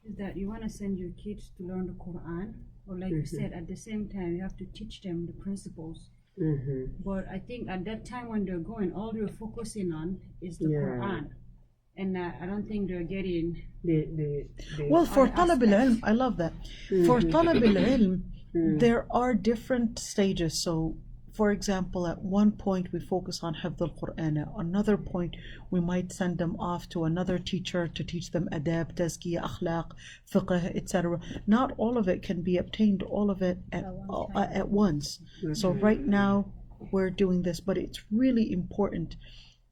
is that you want to send your kids to learn the Quran, or like you said, at the same time you have to teach them the principles. But I think at that time when they're going, all they're focusing on is the Quran, and I don't think they're getting Well, for other talab al-ilm, aspects. I love that. For talab al-ilm, there are different stages. So, for example, at one point we focus on hifd al-Quran. At another point, we might send them off to another teacher to teach them adab, tazkiyah, akhlaq, fiqh, etc. Not all of it can be obtained, all of it at once. So right now we're doing this, but it's really important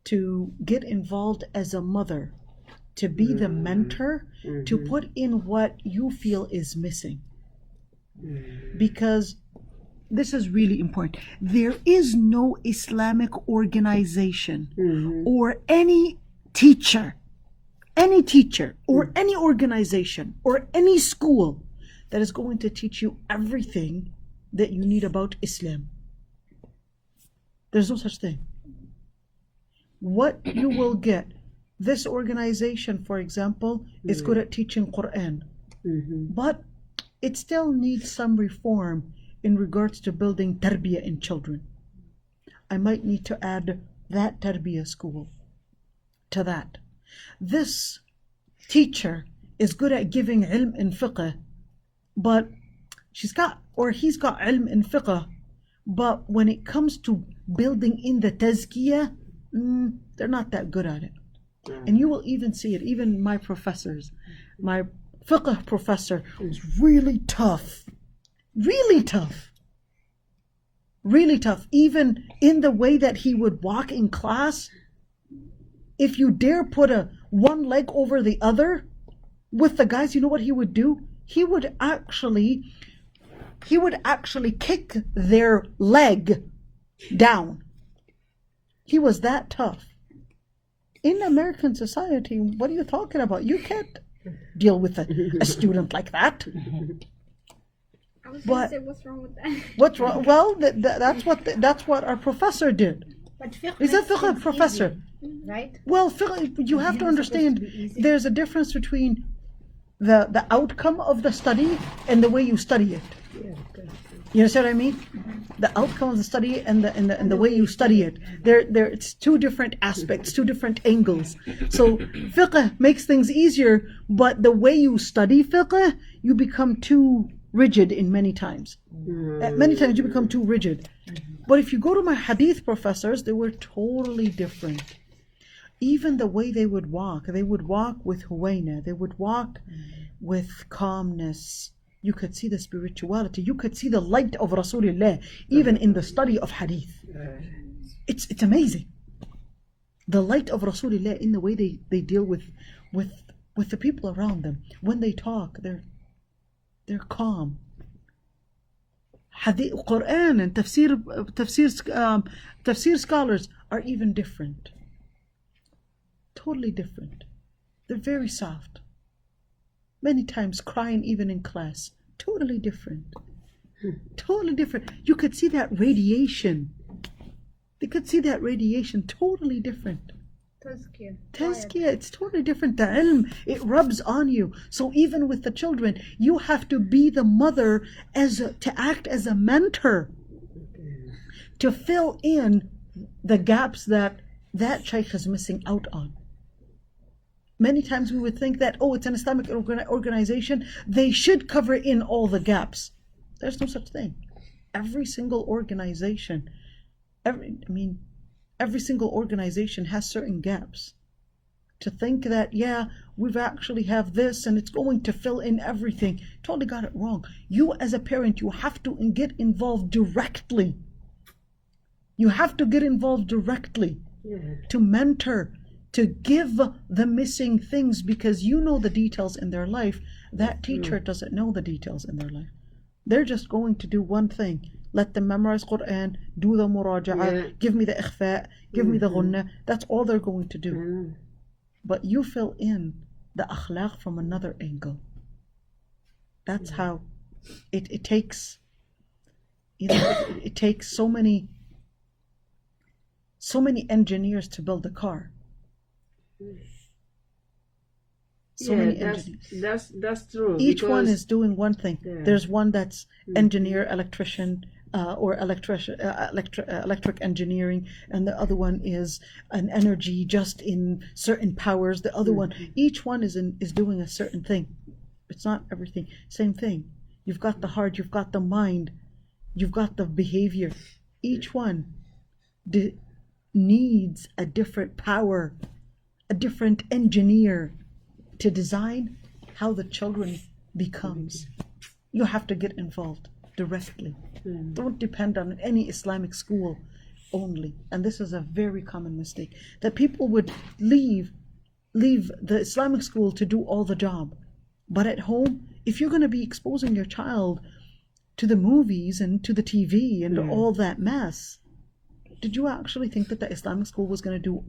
to get involved as a mother, to be the mentor, to put in what you feel is missing. Because this is really important. There is no Islamic organization or any teacher or any organization or any school that is going to teach you everything that you need about Islam. There's no such thing. What you will get, this organization, for example, is good at teaching Quran, but it still needs some reform in regards to building tarbiyah in children. I might need to add that tarbiyah school to that. This teacher is good at giving ilm in fiqh, but he's got ilm in fiqh, but when it comes to building in the tazkiyah, they're not that good at it. And you will even see it, even my professors. My fiqh professor was really tough. Even in the way that he would walk in class. If you dare put one leg over the other with the guys, you know what he would do? He would actually kick their leg down. He was that tough. In American society, what are you talking about? You can't deal with a student like that. I was going to say, what's wrong with that? What's wrong? Well, that's what our professor did. But fiqh He's a makes fiqh things professor. easy, right? Well, fiqh, you have to understand, there's a difference between the outcome of the study and the way you study it. You understand what I mean? The outcome of the study and the way you study it. It's two different aspects, two different angles. So fiqh makes things easier, but the way you study fiqh, you become too rigid in many times. Many times you become too rigid. But if you go to my hadith professors, they were totally different. Even the way they would walk with huwaina, they would walk with calmness. You could see the spirituality, you could see the light of Rasulullah even in the study of hadith. It's amazing. The light of Rasulullah in the way they deal with the people around them. When they talk, they're calm. Quran and tafsir scholars are even different. Totally different. They're very soft. Many times crying even in class. Totally different. Totally different. You could see that radiation. They could see that radiation. Totally different. Tazkiyah, it's totally different. The ilm, it rubs on you. So even with the children, you have to be the mother to act as a mentor, to fill in the gaps that shaykh is missing out on. Many times we would think that, oh, it's an Islamic organization, they should cover in all the gaps. There's no such thing. Every single organization, every single organization has certain gaps. To think that, yeah, we've actually have this and it's going to fill in everything, totally got it wrong. You as a parent, you have to get involved directly. You have to get involved directly to mentor, to give the missing things, because you know the details in their life. That teacher doesn't know the details in their life. They're just going to do one thing. Let them memorize Quran, do the muraja'ah, give me the ikhfa, give me the ghunnah. That's all they're going to do. But you fill in the akhlaq from another angle. That's how it takes. It takes so many engineers to build a car. So many engineers. That's true. Each one is doing one thing. There's one that's engineer, electrician, or electric engineering, and the other one is an energy just in certain powers. The other one, each one is doing a certain thing. It's not everything. Same thing. You've got the heart, you've got the mind, you've got the behavior. Each one needs a different power, a different engineer to design how the children becomes. You have to get involved directly. Don't depend on any Islamic school only. And this is a very common mistake, that people would leave the Islamic school to do all the job. But at home, if you're going to be exposing your child to the movies and to the TV and all that mess, did you actually think that the Islamic school was going to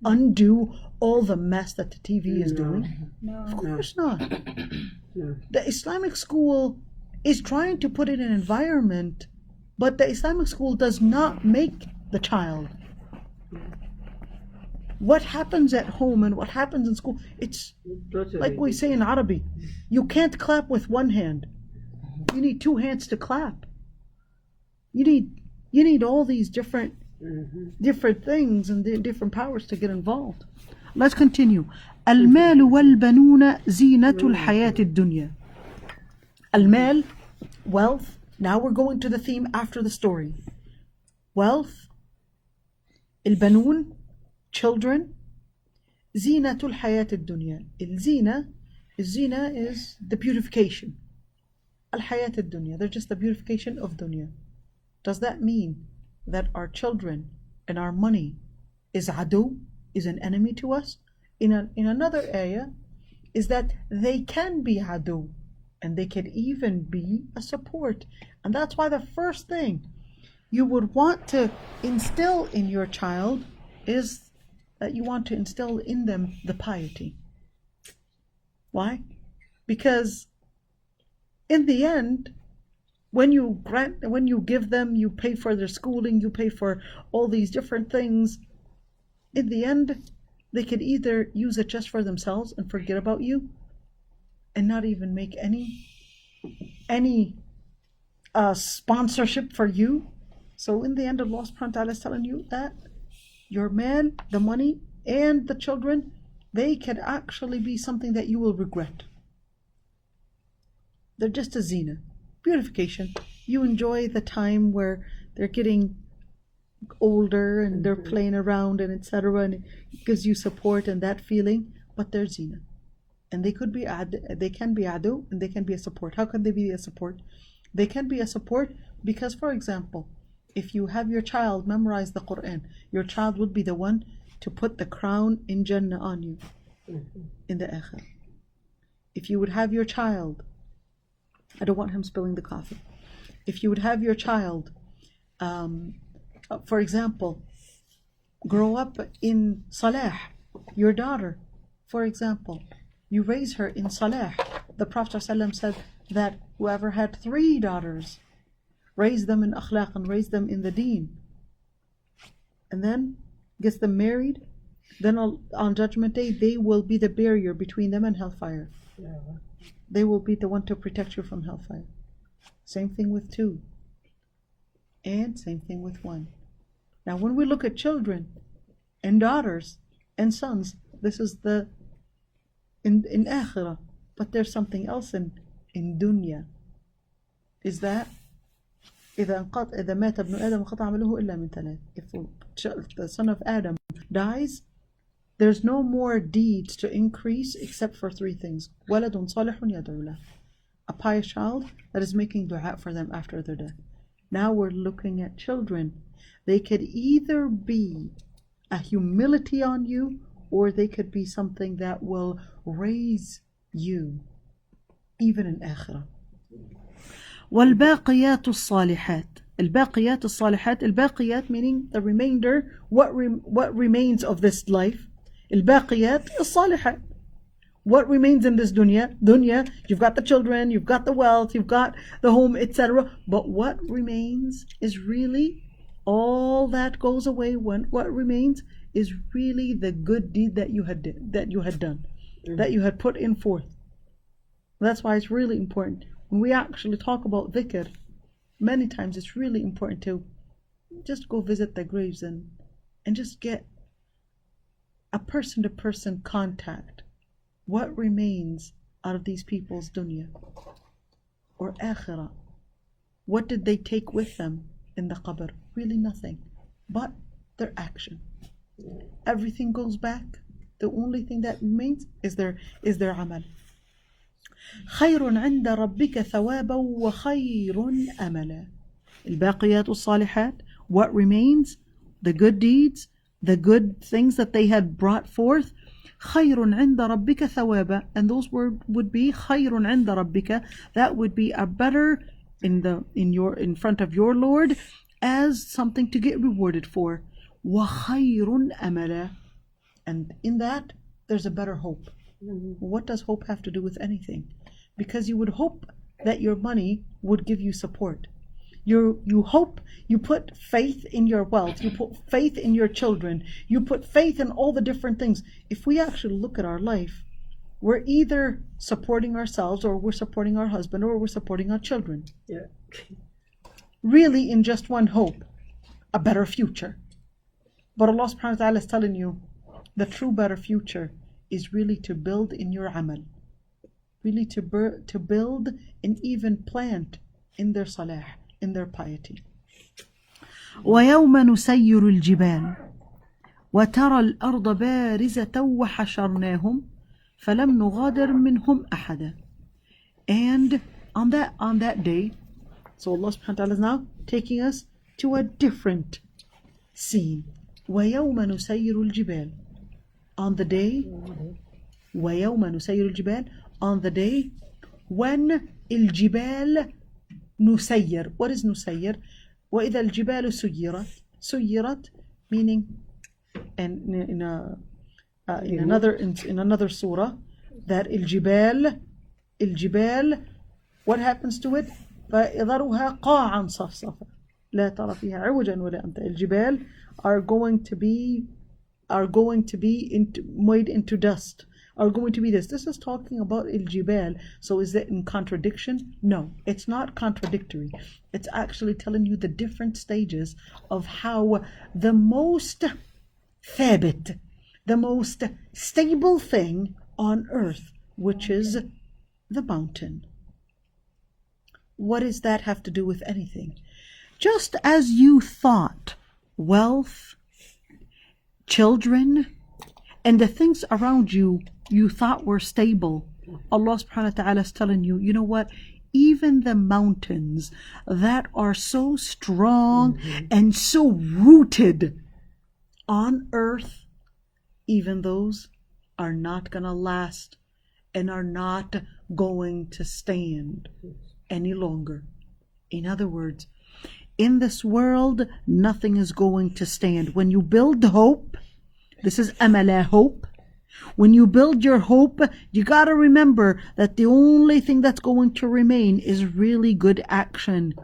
undo all the mess that the TV is doing? No. Of course not. The Islamic school is trying to put in an environment, but the Islamic school does not make the child. What happens at home and what happens in school, it's like we say in Arabic, you can't clap with one hand. You need two hands to clap. You need all these different things and different powers to get involved. Let's continue. المال والبنون زينة الحياة الدنيا. Al-mal, wealth. Now we're going to the theme after the story. Wealth. Al-banun, children. زينة الحياة الدنيا. الزينة is the beautification. Al-hayat الدنيا, they're just the beautification of dunya. Does that mean that our children and our money is adu, is an enemy to us? In another ayah is that they can be adu, and they can even be a support. And that's why the first thing you would want to instill in your child is that you want to instill in them the piety. Why? Because in the end, when you give them, you pay for their schooling, you pay for all these different things. In the end, they could either use it just for themselves and forget about you, and not even make any sponsorship for you. So in the end, Allah subhanahu wa ta'ala is telling you that your man, the money, and the children, they can actually be something that you will regret. They're just a zina, beautification. You enjoy the time where they're getting older and they're playing around and etc., and it gives you support and that feeling, but they're zina. And they can be adu, and they can be a support. How can they be a support? They can be a support because, for example, if you have your child memorize the Quran, your child would be the one to put the crown in Jannah on you in the akhirah. If you would have your child, I don't want him spilling the coffee. if you would have your child, for example, grow up in Salah, your daughter, for example, you raise her in Salah. The Prophet ﷺ said that whoever had 3 daughters, raise them in akhlaq and raise them in the deen, and then gets them married, then on Judgment Day, they will be the barrier between them and hellfire. They will be the one to protect you from hellfire. Same thing with 2. And same thing with 1. Now when we look at children and daughters and sons, this is the in akhirah, but there's something else in dunya. Is that إذا مات ابن آدم انقطع عمله إلا من 3. If the son of Adam dies, there's no more deeds to increase except for 3 things. ولد صالح يدعو له. A pious child that is making dua for them after their death. Now we're looking at children. They could either be a humility on you, or they could be something that will raise you, even in akhirah. وَالْبَاقِيَاتُ الصَّالِحَاتِ. الباقيات الصالحات. الباقيات meaning the remainder, what remains of this life. الباقيات الصالحات. What remains in this dunya, you've got the children, you've got the wealth, you've got the home, etc. But what remains is really all that goes away. What remains is really the good deed that you had done, that you had put in forth. That's why it's really important. When we actually talk about dhikr, many times it's really important to just go visit the graves and just get a person-to-person contact. What remains out of these people's dunya or akhirah? What did they take with them in the qabr? Really nothing, but their action. Everything goes back. The only thing that remains is their amal. خير عند ربك ثوابا وخير أملا. الباقيات الصالحات. What remains? The good deeds, the good things that they had brought forth. خير عند ربك ثوابا, and those would be خير عند ربك. That would be a better in front of your Lord, as something to get rewarded for. وخير أملا, and in that there's a better hope. What does hope have to do with anything? Because you would hope that your money would give you support. You hope, you put faith in your wealth, you put faith in your children, you put faith in all the different things. If we actually look at our life, we're either supporting ourselves, or we're supporting our husband, or we're supporting our children. Yeah. Really in just one hope, a better future. But Allah subhanahu wa ta'ala is telling you, the true better future is really to build in your amal. Really to build and even plant in their salah, in their piety. ويوم نسير الجبال وترى الأرض بارزة وحشرناهم فلم نغادر منهم أحدا. And on that day, so Allah subhanahu wa ta'ala is now taking us to a different scene. ويوم نسير الجبال. On the day, ويوم نسير الجبال, on the day when الجبال نسير. What is نسير? وإذا الجبال سيرت. سيرت meaning, and in another surah, that الجبال what happens to it? فيذرها قاعا صفصفا لا ترى فيها عوجا ولا أمتا. الجبال are going to be made into dust, are going to be this. This is talking about al-jibal. So is it in contradiction? No, it's not contradictory. It's actually telling you the different stages of how the most thabit, the most stable thing on earth, which is the mountain. What does that have to do with anything? Just as you thought wealth, children, and the things around you thought were stable, Allah subhanahu wa ta'ala is telling you, you know what? Even the mountains that are so strong and so rooted on earth, even those are not going to last and are not going to stand any longer. In other words, in this world, nothing is going to stand. When you build hope, this is amala, hope. When you build your hope, you got to remember that the only thing that's going to remain is really good action.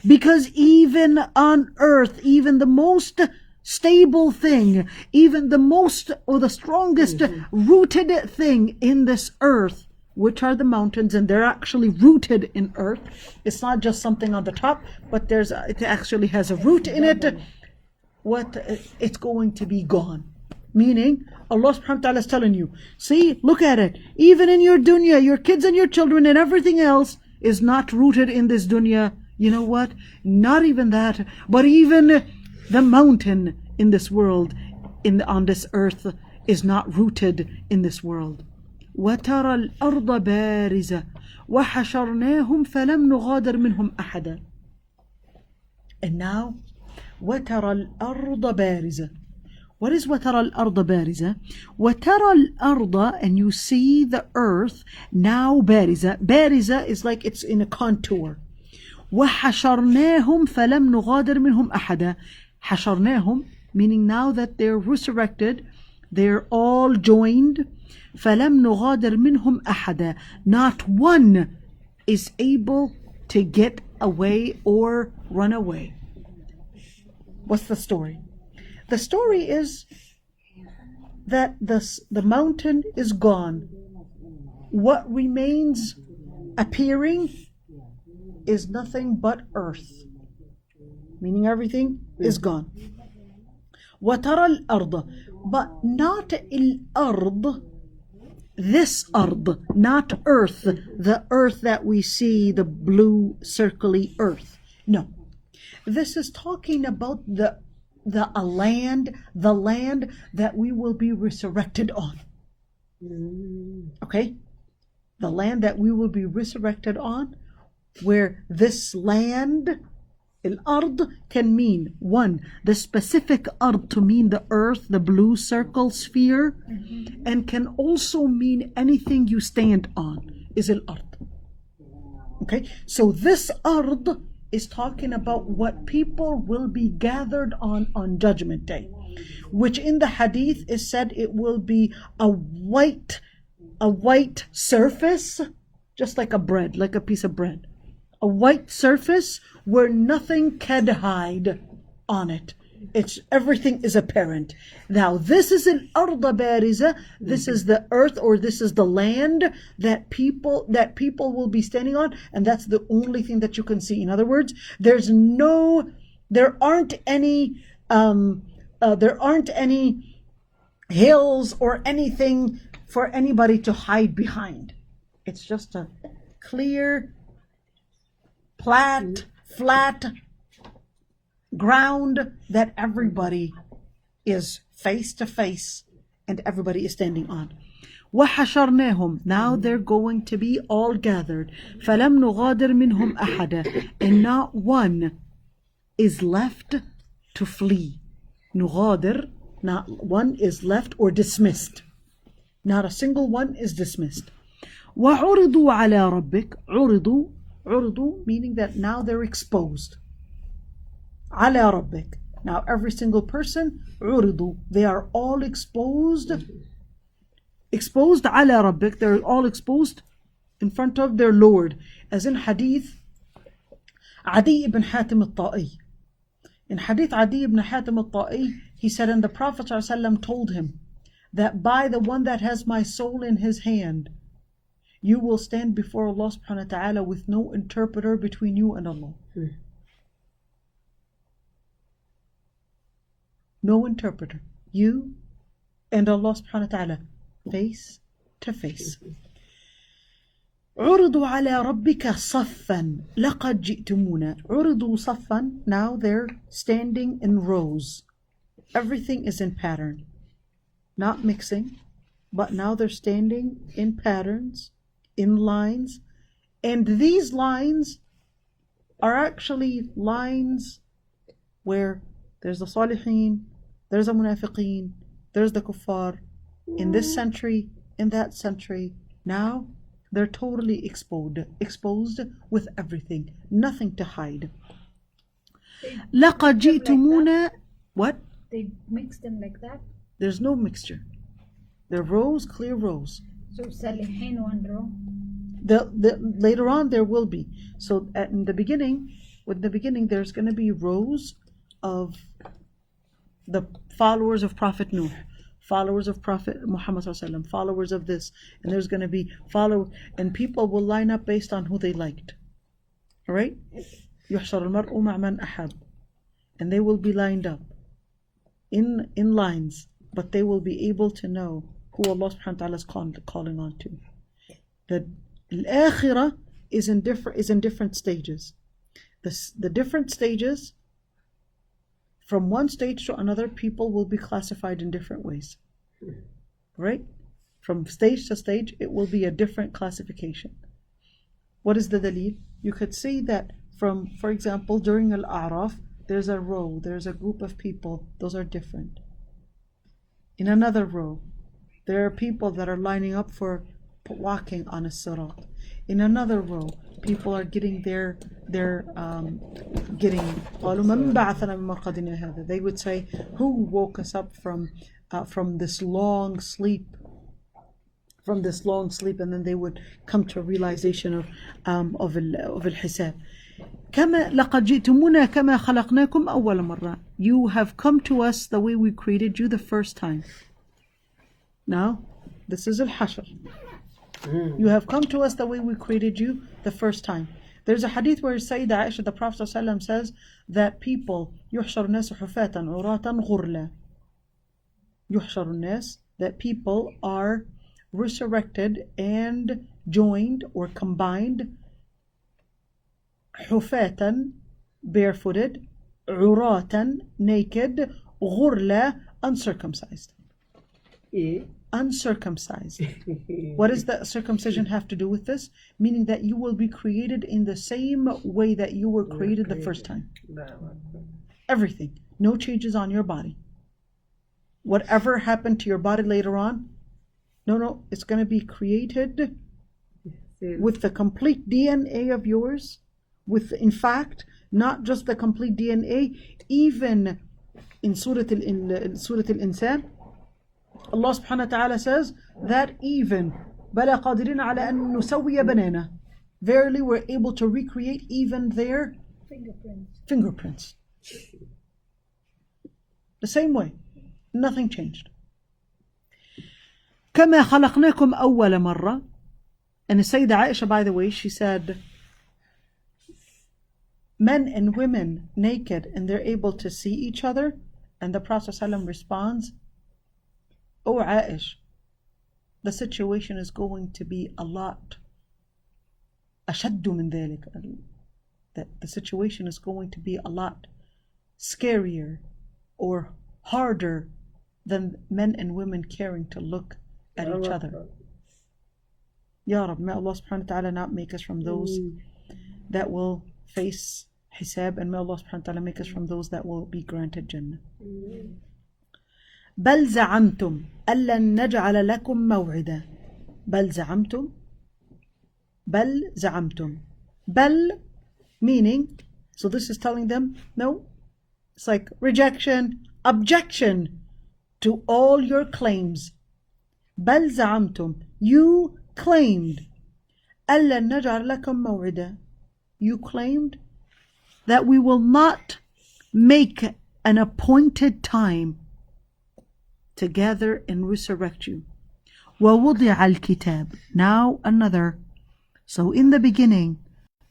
Because even on earth, even the most stable thing, even the most or the strongest rooted thing in this earth, which are the mountains, and they're actually rooted in earth. It's not just something on the top, but it actually has a root in it. It's going to be gone. Meaning, Allah subhanahu wa ta'ala is telling you, see, look at it. Even in your dunya, your kids and your children and everything else is not rooted in this dunya. You know what? Not even that, but even the mountain in this world, on this earth, is not rooted in this world. وَتَرَى الْأَرْضَ بَارِزَةً وَحَشَرْنَاهُمْ فَلَمْ نُغَادِرْ مِنْهُمْ أَحَدًا. And now, وَتَرَى الْأَرْضَ بَارِزَةً. What is وَتَرَى الْأَرْضَ بَارِزَةً? وَتَرَى الْأَرْضَ, and you see the earth now بَارِزَةً. بَارِزَةً is like it's in a contour. وَحَشَرْنَاهُمْ فَلَمْ نُغَادِرْ مِنْهُمْ أَحَدًا. حَشَرْنَاهُم, meaning now that they're resurrected, they're all joined. فَلَمْ نُغَادِرْ مِنْهُمْ أَحَدًا. Not one is able to get away or run away. What's the story? The story is that the mountain is gone. What remains appearing is nothing but earth. Meaning everything is gone. وَتَرَى الْأَرْضَ, but not الْأَرْض, this ard, not earth, the earth that we see, the blue circly earth. No. This is talking about the land that we will be resurrected on. Okay? The land that we will be resurrected on, where this land, al-ard, can mean, one, the specific ard to mean the earth, the blue circle sphere, and can also mean anything you stand on, is al-ard. Okay? So this ard is talking about what people will be gathered on Judgment Day, which in the hadith is said it will be a white surface, just like a bread, like a piece of bread. A white surface where nothing can hide on it. Everything is apparent. Now this is an arda bariza. This is the earth, or this is the land that people will be standing on, and that's the only thing that you can see. In other words, there aren't any hills or anything for anybody to hide behind. It's just a clear, flat ground that everybody is face to face and everybody is standing on. وَحَشَرْنَاهُمْ, now they're going to be all gathered. فَلَمْ نُغَادِرْ مِنْهُمْ أَحَدًا, and not one is left to flee. نُغَادِرْ, not one is left or dismissed. Not a single one is dismissed. وَعُرِضُوا عَلَى رَبِّكَ. عُرِضُوا meaning that now they're exposed. على ربك. Now every single person, عُرِضُوا, they are all exposed. Exposed على ربك, they're all exposed in front of their Lord. As in hadith Adi ibn Hatim al-Ta'i. In hadith Adi ibn Hatim al-Ta'i, he said, and the Prophet ﷺ told him that by the one that has my soul in his hand, you will stand before Allah subhanahu wa ta'ala with no interpreter between you and Allah. No interpreter. You and Allah subhanahu wa ta'ala, face to face. عُرِضُوا عَلَى رَبِّكَ صَفًّا لَقَدْ جِئْتُمُونَ. عُرِضُوا صَفًّا, now they're standing in rows. Everything is in pattern. Not mixing, but now they're standing in patterns, in lines. And these lines are actually lines where there's the Salihin, there's the Munafiqeen, there's the Kuffar, in this century, in that century. Now they're totally exposed with everything, nothing to hide. لقد جئتمونا. What? They mix them like that. There's no mixture. They're rows, clear rows. So Salihin one row. Later on there will be. So in the beginning, there's going to be rows of the followers of Prophet Nuh, followers of Prophet Muhammad sallallahu alaihi wasallam, followers of this, and there's going to be and people will line up based on who they liked. All right? يحشر المرء مع من أحب, and they will be lined up in lines, but they will be able to know who Allah subhanahu wa ta'ala is calling on to. The al-akhirah is in different stages. The different stages, from one stage to another, people will be classified in different ways. Right? From stage to stage, it will be a different classification. What is the dalil? You could see that for example, during Al-A'raf, there's a row, there's a group of people, those are different. In another row, there are people that are lining up for walking on a sirat. In another row, people are getting they would say, who woke us up from this long sleep, and then they would come to a realization of al-hisab. كما لقد جئتمونا كما خلقناكم أول مرة. You have come to us the way we created you the first time. Now, this is al-hashr. You have come to us the way we created you the first time. There's a hadith where Sayyidah Aysha, the Prophet ﷺ, says that people يحشر الناس حفاة عراة غرلا. يحشر الناس, that people are resurrected and joined or combined, حفاة, barefooted, عراة, naked, غرلا, uncircumcised. Uncircumcised. What does the circumcision have to do with this? Meaning that you will be created in the same way that you were created the first time. Everything. No changes on your body. Whatever happened to your body later on, no, it's going to be created with the complete DNA of yours. With, in fact, not just the complete DNA, even in Surah Al-Insan, Allah subhanahu wa ta'ala says that even بَلَا قَادِرِينَ عَلَىٰ أَن نُسَوِّيَ بَنَانَ. Verily we're able to recreate even their fingerprints. The same way. Nothing changed. كَمَا خَلَقْنَاكُمْ أَوَّلَ مَرَّةٍ. And the Sayyidah Aysha, by the way, she said, men and women naked and they're able to see each other, and the Prophet ﷺ responds, "O Aisha, the situation is going to be a lot أشد من ذلك." That the situation is going to be a lot scarier or harder than men and women caring to look at each other. Ya Rab, may Allah subhanahu wa ta'ala not make us from those that will face hisab, and may Allah subhanahu wa ta'ala make us from those that will be granted Jannah. بل زعمتم ألن نجعل لكم موعدا. بل زعمتم. بل زعمتم. بل meaning, so this is telling them, no, it's like rejection, objection to all your claims. بل زعمتم, you claimed. ألن نجعل لكم موعدا. You claimed that we will not make an appointed time to gather and resurrect you. وَوُضِعَ الْكِتَابِ. Now another. So in the beginning,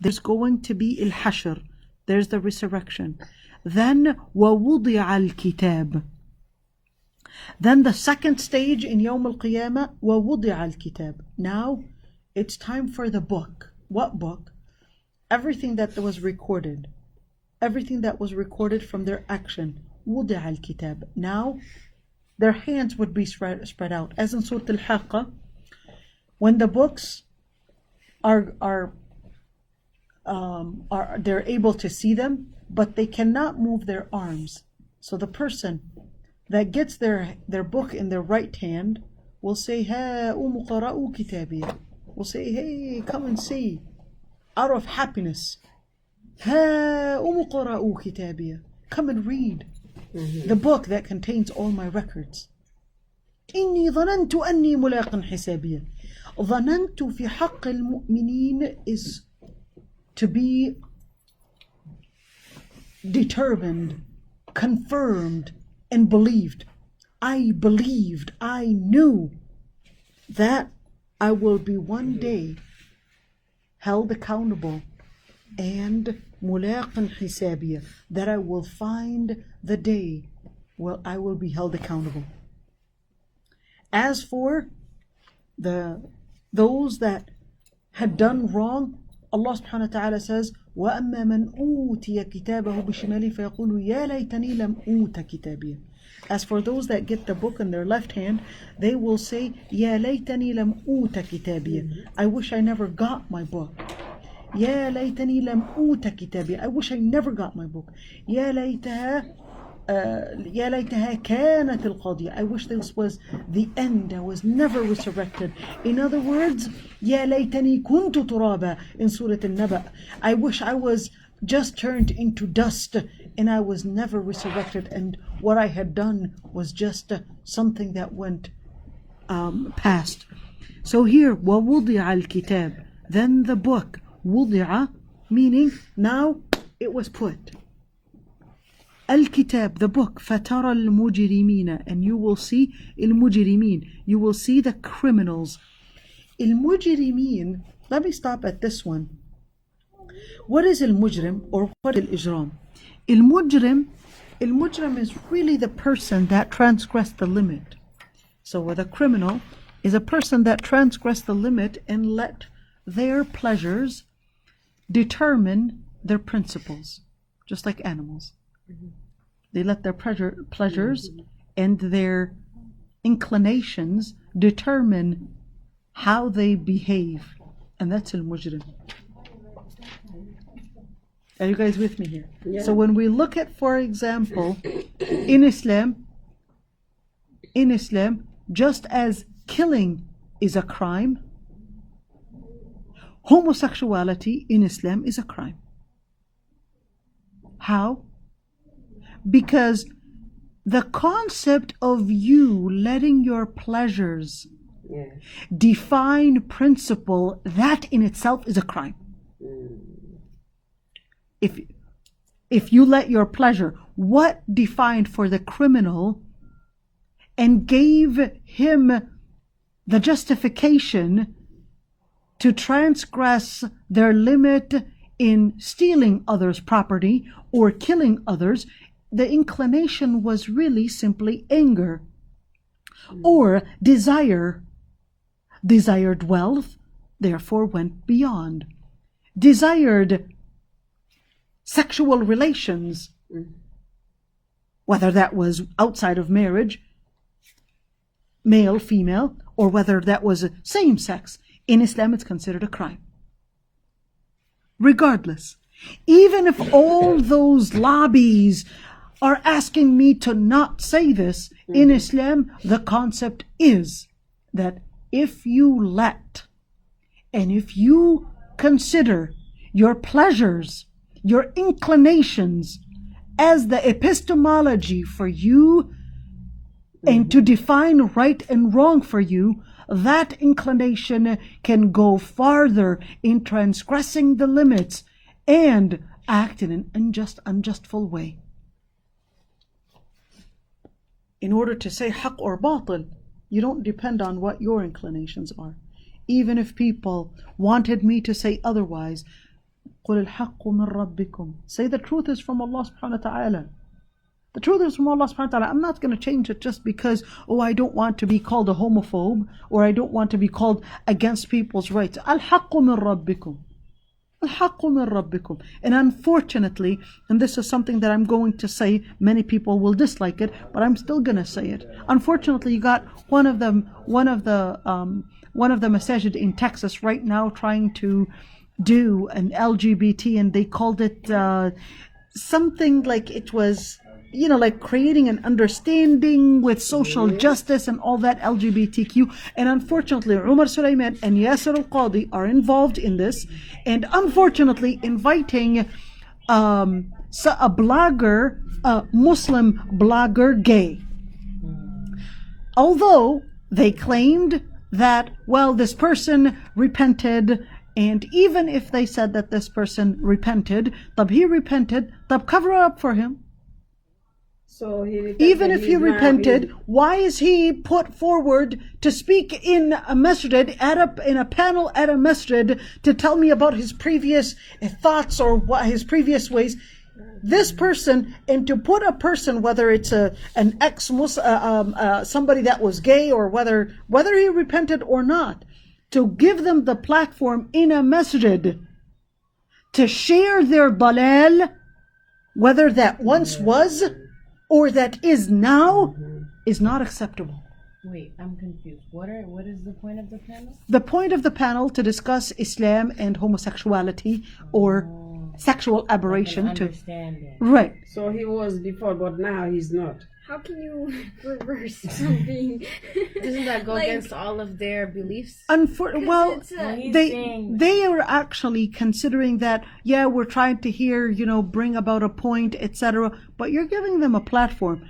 there's going to be al-hashr. There's the resurrection. Then وَوُضِعَ الْكِتَابِ. Then the second stage in Yawm al-Qiyamah, وَوُضِعَ الْكِتَابِ. Now it's time for the book. What book? Everything that was recorded. Everything that was recorded from their action. وُضِعَ الْكِتَابِ. Now their hands would be spread out, as in Surah Al-Haqqa, when the books are they're able to see them, but they cannot move their arms. So the person that gets their book in their right hand will say, "Ha umu qara'u kitabiya." will say, hey, come and see, out of happiness. هَاؤُمُ قَرَءُوا كِتَابِيَ. Come and read the book that contains all my records. إِنِّي ظَنَنْتُ أَنِّي مُلَاقٍ حِسَابِيَ. ظَنَنْتُ في حق المؤمنين is to be determined, confirmed, and believed. I believed, I knew that I will be one day held accountable and mulaqan hisabiya, that I will find the day where I will be held accountable. As for those that had done wrong, Allah subhanahu wa ta'ala says, وَأَمَّا مَنْ أُوتِيَ كِتَابَهُ بِشِمَالِهِ فَيَقُولُ يَا لَيْتَنِي لَمْ أُوتَ كِتَابِيَهْ. As for those that get the book in their left hand, they will say, يَا لَيْتَنِي لَمْ أُوتَ كِتَابِيَهْ. I wish I never got my book. يَا لَيْتَنِي لَمْ أُوتَ كِتَابِيَهْ. I wish I never got my book. يَا لَيْتَهَا كَانَتِ الْقَاضِيَةَ. I wish this was the end. I was never resurrected. In other words, يَا لَيْتَنِي كُنْتُ تُرَابًا in Surah Al-Naba. I wish I was just turned into dust and I was never resurrected, and what I had done was just something that went past. So here, وَوُضِعَ الْكِتَابِ, then the book, وُضِعَ meaning now it was put. Al-Kitab, the book, فَتَرَى الْمُجْرِمِينَ, and you will see الْمُجْرِمِين, you will see the criminals. الْمُجْرِمِين, let me stop at this one. What is al-mujrim or what is al-ijram? Al-mujrim is really the person that transgressed the limit. So the criminal is a person that transgressed the limit and let their pleasures determine their principles, just like animals. They let their pleasures and their inclinations determine how they behave, and that's al-mujrim. Are you guys with me here? Yeah. So when we look at, for example, in Islam, just as killing is a crime, homosexuality in Islam is a crime. How? Because the concept of you letting your pleasures define principle, that in itself is a crime. If you let your pleasure, what defined for the criminal and gave him the justification to transgress their limit in stealing others' property or killing others, the inclination was really simply anger or desired wealth, therefore went beyond. Desired sexual relations, whether that was outside of marriage, male, female, or whether that was same sex. In Islam, it's considered a crime. Regardless, even if all those lobbies are asking me to not say this, in Islam, the concept is that if you let and if you consider your pleasures, your inclinations as the epistemology for you and to define right and wrong for you, that inclination can go farther in transgressing the limits and act in an unjustful way. In order to say haqq or batil, you don't depend on what your inclinations are. Even if people wanted me to say otherwise, قُلِ الْحَقُّ مِنْ رَبِّكُمْ, say the truth is from Allah subhanahu wa ta'ala. The truth is from Allah subhanahu wa ta'ala. I'm not going to change it just because, I don't want to be called a homophobe or I don't want to be called against people's rights. الْحَقُّ مِنْ رَبِّكُمْ. الْحَقُّ مِنْ رَبِّكُمْ. And unfortunately, and this is something that I'm going to say, many people will dislike it, but I'm still going to say it. Unfortunately, you got one of the masajid in Texas right now trying to do an LGBT, and they called it something like it was like creating an understanding with social justice and all that LGBTQ. And unfortunately, Umar Sulaiman and Yasser al-Qadi are involved in this, and unfortunately inviting a blogger, a Muslim blogger, gay. Although they claimed that, well, this person repented, and even if they said that this person repented, he repented, cover up for him. So Even if he repented, why is he put forward to speak in a masjid, in a panel at a masjid, to tell me about his previous thoughts or what his previous ways? This person, and to put a person, whether it's an ex-Muslim, somebody that was gay, or whether he repented or not, to give them the platform in a masjid to share their dalal, whether that once was or that is now, is not acceptable. Wait, I'm confused. What is the point of the panel? The point of the panel to discuss Islam and homosexuality or sexual aberration. Like understanding. Right. So he was before, but now he's not. How can you reverse something? Doesn't that go Like- against all of their beliefs? Well, it's a- He's they saying- they are actually considering that, yeah, we're trying to hear, bring about a point, etc. But you're giving them a platform.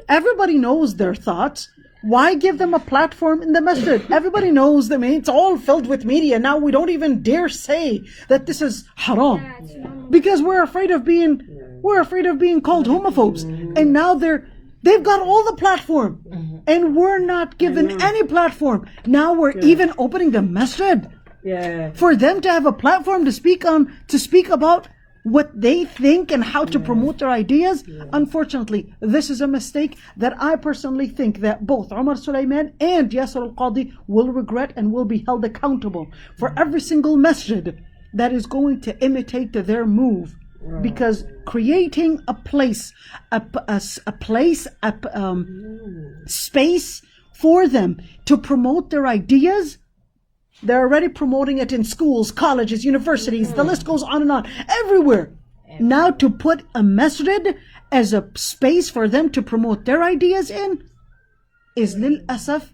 Everybody knows their thoughts. Why give them a platform in the masjid? Everybody knows them. It's all filled with media. Now we don't even dare say that this is haram. Yeah, it's normal. Because we're afraid of being called homophobes. And now they've got all the platform. And we're not given any platform. Now we're even opening the masjid Yeah. for them to have a platform to speak about what they think and how to promote their ideas. Unfortunately, this is a mistake that I personally think that both Umar Sulaiman and Yasser al-Qadi will regret and will be held accountable for every single masjid that is going to imitate their move. Because creating a space for them to promote their ideas, they're already promoting it in schools, colleges, universities, the list goes on and on, everywhere. Now to put a masjid as a space for them to promote their ideas in is lil asaf.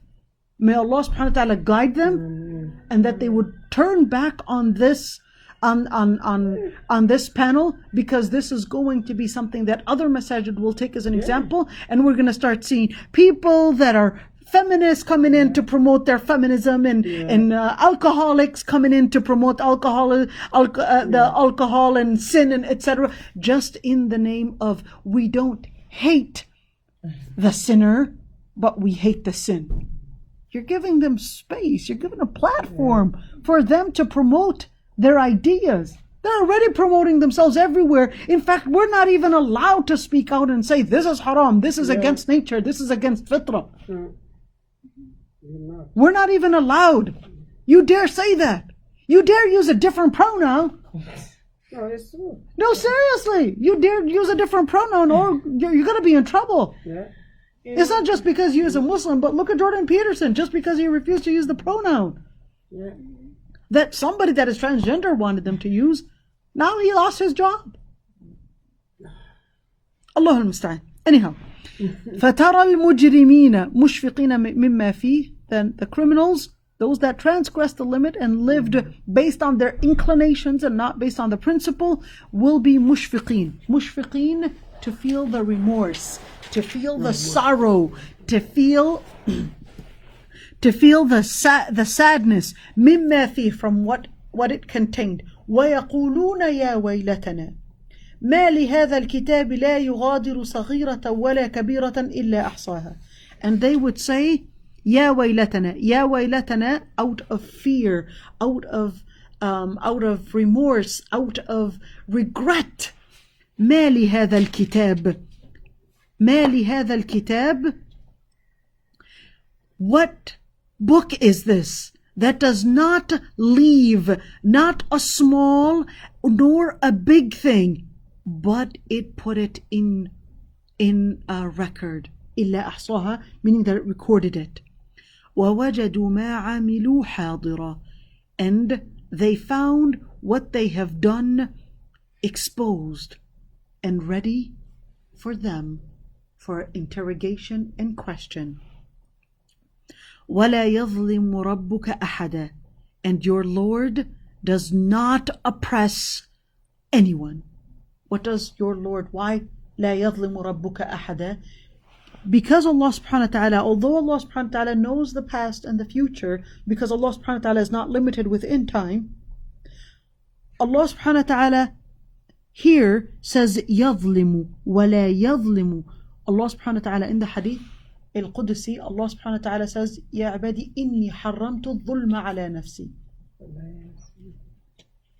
May Allah subhanahu wa ta'ala guide them, and that they would turn back on this on this panel, because this is going to be something that other masajid will take as an example, and we're going to start seeing people that are feminists coming in to promote their feminism, and alcoholics coming in to promote the alcohol and sin and etc. Just in the name of, we don't hate the sinner, but we hate the sin. You're giving them space. You're giving a platform for them to promote their ideas. They're already promoting themselves everywhere. In fact, we're not even allowed to speak out and say, this is haram, this is against nature, this is against fitrah. We're not even allowed. You dare say that? You dare use a different pronoun? No, it's true. No, seriously. You dare use a different pronoun, or you're going to be in trouble. Yeah. It's not just because he's a Muslim, but look at Jordan Peterson, just because he refused to use the pronoun Yeah. that somebody that is transgender wanted them to use. Now he lost his job. Allah al-Musta'an. Anyhow, فَتَرَى الْمُجْرِمِينَ مُشْفِقِينَ مِمَّا فِيهِ. Then the criminals, those that transgressed the limit and lived based on their inclinations and not based on the principle, will be mushfiqeen. Mushfiqeen, to feel the remorse, to feel the sorrow, to feel the sadness, مِمَّا فِيهِ, from what it contained. وَيَقُولُونَ يَا وَيْلَتَنَا ما لهذا الكتاب لا يغادر صغيرة ولا كبيرة إلا أحصاها. And they would say, يا ويلتنا, out of fear, out of remorse, out of regret. ما لهذا الكتاب. What book is this that does not leave not a small nor a big thing, but it put it in a record. إلا أحصاها, meaning that it recorded it. ووجدوا ما عملوا حاضرا, and they found what they have done exposed and ready for them for interrogation and question. وَلَا يَظْلِمُ رَبُّكَ أَحَدًا, and your Lord does not oppress anyone. What does your Lord, why لَا يَظْلِمُ رَبُّكَ أَحَدًا? Because Allah subhanahu wa ta'ala, although Allah subhanahu wa ta'ala knows the past and the future, because Allah subhanahu wa ta'ala is not limited within time, Allah subhanahu wa ta'ala here says يَظْلِمُ وَلَا يَظْلِمُ. Allah subhanahu wa ta'ala in the hadith al-Qudsi, Allah subhanahu wa ta'ala says, يَا عِبَادِي إِنِّي حَرَّمْتُ الظُّلْمَ عَلَى نَفْسِي.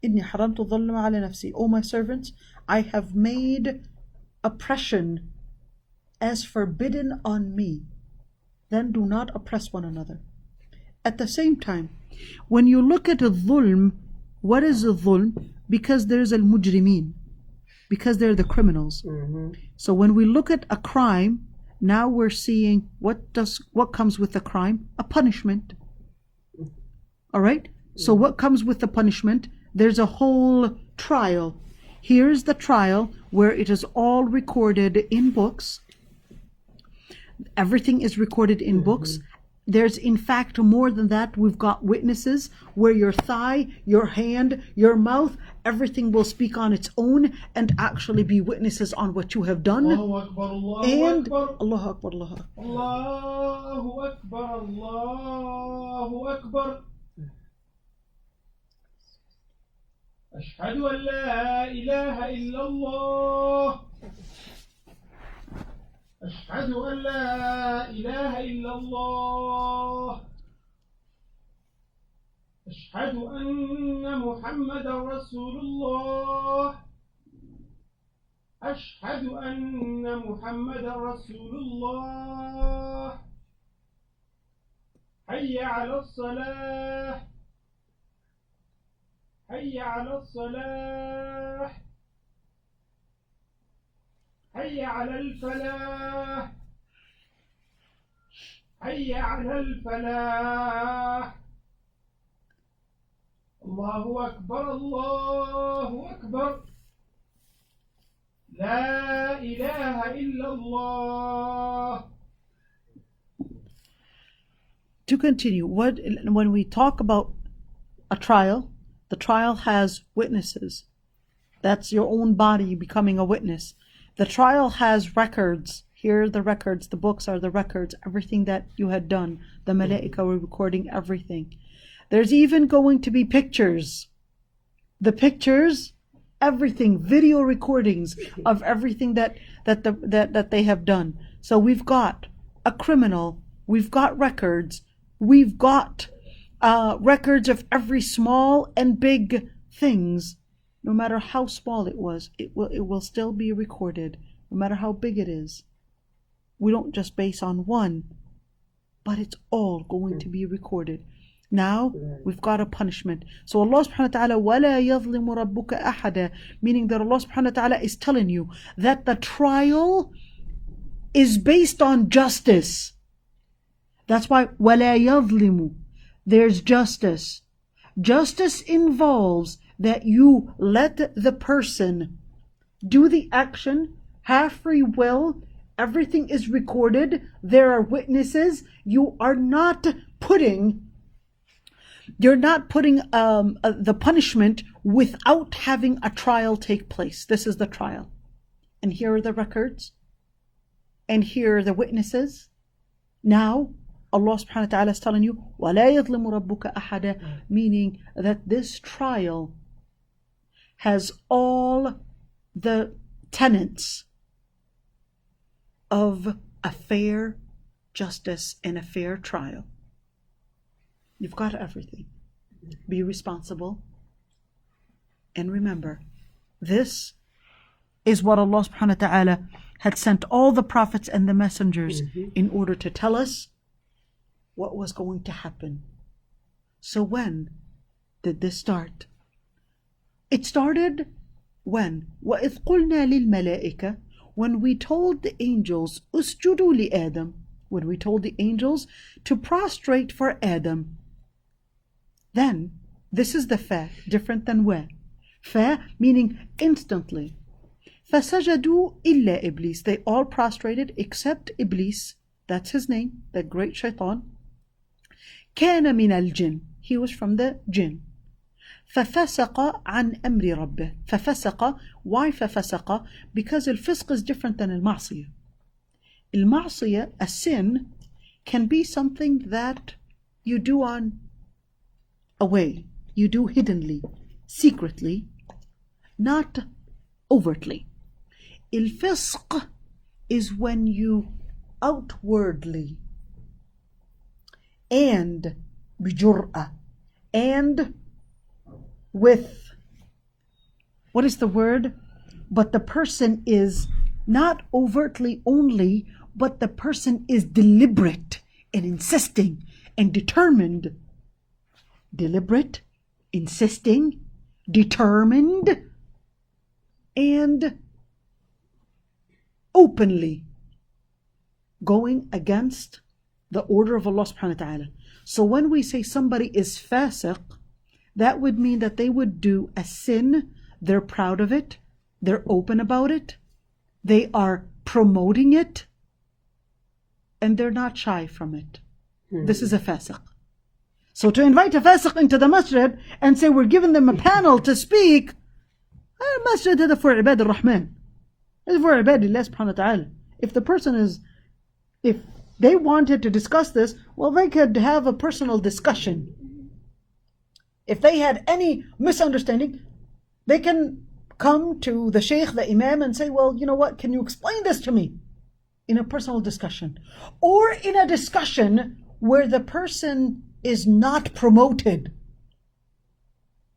إِنِّي حَرَّمْتُ الظُّلْمَ عَلى نَفْسِي. O my servants, I have made oppression as forbidden on me. Then do not oppress one another. At the same time, when you look at al-dhulm, what is al-dhulm? Because there's al-mujrimeen, because they're the criminals. So when we look at a crime, now we're seeing what comes with the crime? A punishment. All right? So what comes with the punishment? There's a whole trial. Here's the trial where it is all recorded in books. Everything is recorded in books. There's in fact more than that. We've got witnesses where your thigh, your hand, your mouth, everything will speak on its own and actually be witnesses on what you have done. Allahu Akbar, Allahu And Akbar. Allahu Akbar, Allahu Akbar. Allahu Akbar, Allahu Akbar. أشهد أن لا إله إلا الله. أشهد أن لا إله إلا الله. أشهد أن محمد رسول الله. أشهد أن محمد رسول الله. حي على الصلاة. حي على الصلاة. حي على الفلاح. حي على الفلاح. الله أكبر، الله أكبر. لا إله إلا الله. To continue, when we talk about a trial, the trial has witnesses. That's your own body becoming a witness. The trial has records. Here are the records. The books are the records. Everything that you had done. The malaika were recording everything. There's even going to be pictures. The pictures, everything, video recordings of everything that they have done. So we've got a criminal. We've got records. We've got records of every small and big things. No matter how small it was, it will still be recorded, no matter how big it is. We don't just base on one, but it's all going to be recorded. Now, we've got a punishment. So Allah subhanahu wa ta'ala, وَلَا يَظْلِمُ رَبُّكَ أَحَدًا, meaning that Allah subhanahu wa ta'ala is telling you that the trial is based on justice. That's why, وَلَا يَظْلِمُ, there's justice. Justice involves that you let the person do the action, have free will, everything is recorded, there are witnesses. You're not putting the punishment without having a trial take place. This is the trial. And here are the records. And here are the witnesses. Now, Allah subhanahu wa ta'ala is telling you, وَلَا يَظْلِمُ رَبُّكَ أَحَدًا, meaning that this trial has all the tenets of a fair justice and a fair trial. You've got everything. Be responsible. And remember, this is what Allah subhanahu wa ta'ala had sent all the prophets and the messengers in order to tell us what was going to happen. So when did this start? It started when? وَإِذْ قُلْنَا لِلْمَلَائِكَةِ, when we told the angels, أُسْجُدُوا لِآدَمَ, when we told the angels to prostrate for Adam. Then, this is the fa, different than wa. Fa meaning instantly. فَسَجَدُوا إِلَّا إِبْلِيسِ. They all prostrated except Iblis. That's his name, the great shaitan. كَانَ مِنَ الْجِنِّ. He was from the jinn. فَفَسَقَ عَنْ أَمْرِ رَبِّهِ. فَفَسَقَ. Why فَفَسَقَ? Because الفسق is different than المعصية. المعصية, a sin, can be something that you do on a way. You do hiddenly, secretly, not overtly. الفسق is when you outwardly and بجرأة and with, what is the word? But the person is not overtly only, but the person is deliberate and insisting and determined. Deliberate, insisting, determined, and openly going against the order of Allah subhanahu wa ta'ala. So when we say somebody is fasiq, that would mean that they would do a sin, they're proud of it, they're open about it, they are promoting it, and they're not shy from it. This is a fasiq. So to invite a fasiq into the masjid and say we're giving them a panel to speak, masjid هذا for عباد الرحمن. It's for عباد الله سبحانه وتعالى. If the person is, if they wanted to discuss this, well, they could have a personal discussion. If they had any misunderstanding, they can come to the sheikh, the imam, and say, well, you know what, can you explain this to me? In a personal discussion. Or in a discussion where the person is not promoted.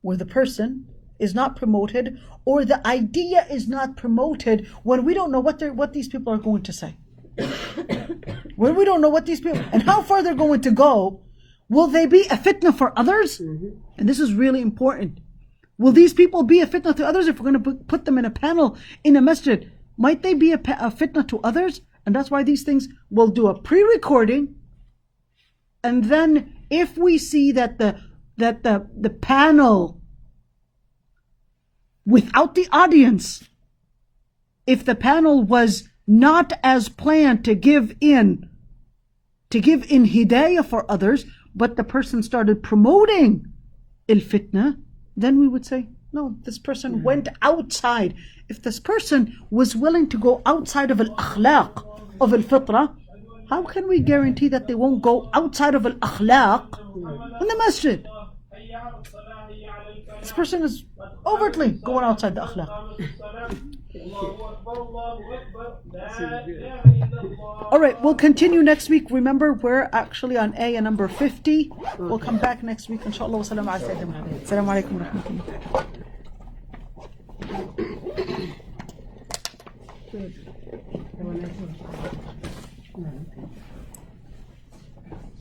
Where the person is not promoted, or the idea is not promoted, when we don't know what these people are going to say. When we don't know what these people, and how far they're going to go, will they be a fitna for others? And this is really important. Will these people be a fitna to others if we're going to put them in a panel in a masjid? Might they be a fitna to others? And that's why these things, will do a pre-recording, and then if we see that the panel without the audience, if the panel was not as planned to give in hidayah for others, but the person started promoting il-fitna, then we would say, no, this person went outside. If this person was willing to go outside of al-akhlaq, of al-fitra, how can we guarantee that they won't go outside of al-akhlaq in the masjid? This person is overtly going outside the akhlaq. Alright, we'll continue next week. Remember, we're actually on ayah number 50. We'll come back next week, inshallah. Assalamu alaikum wa rahmatullah.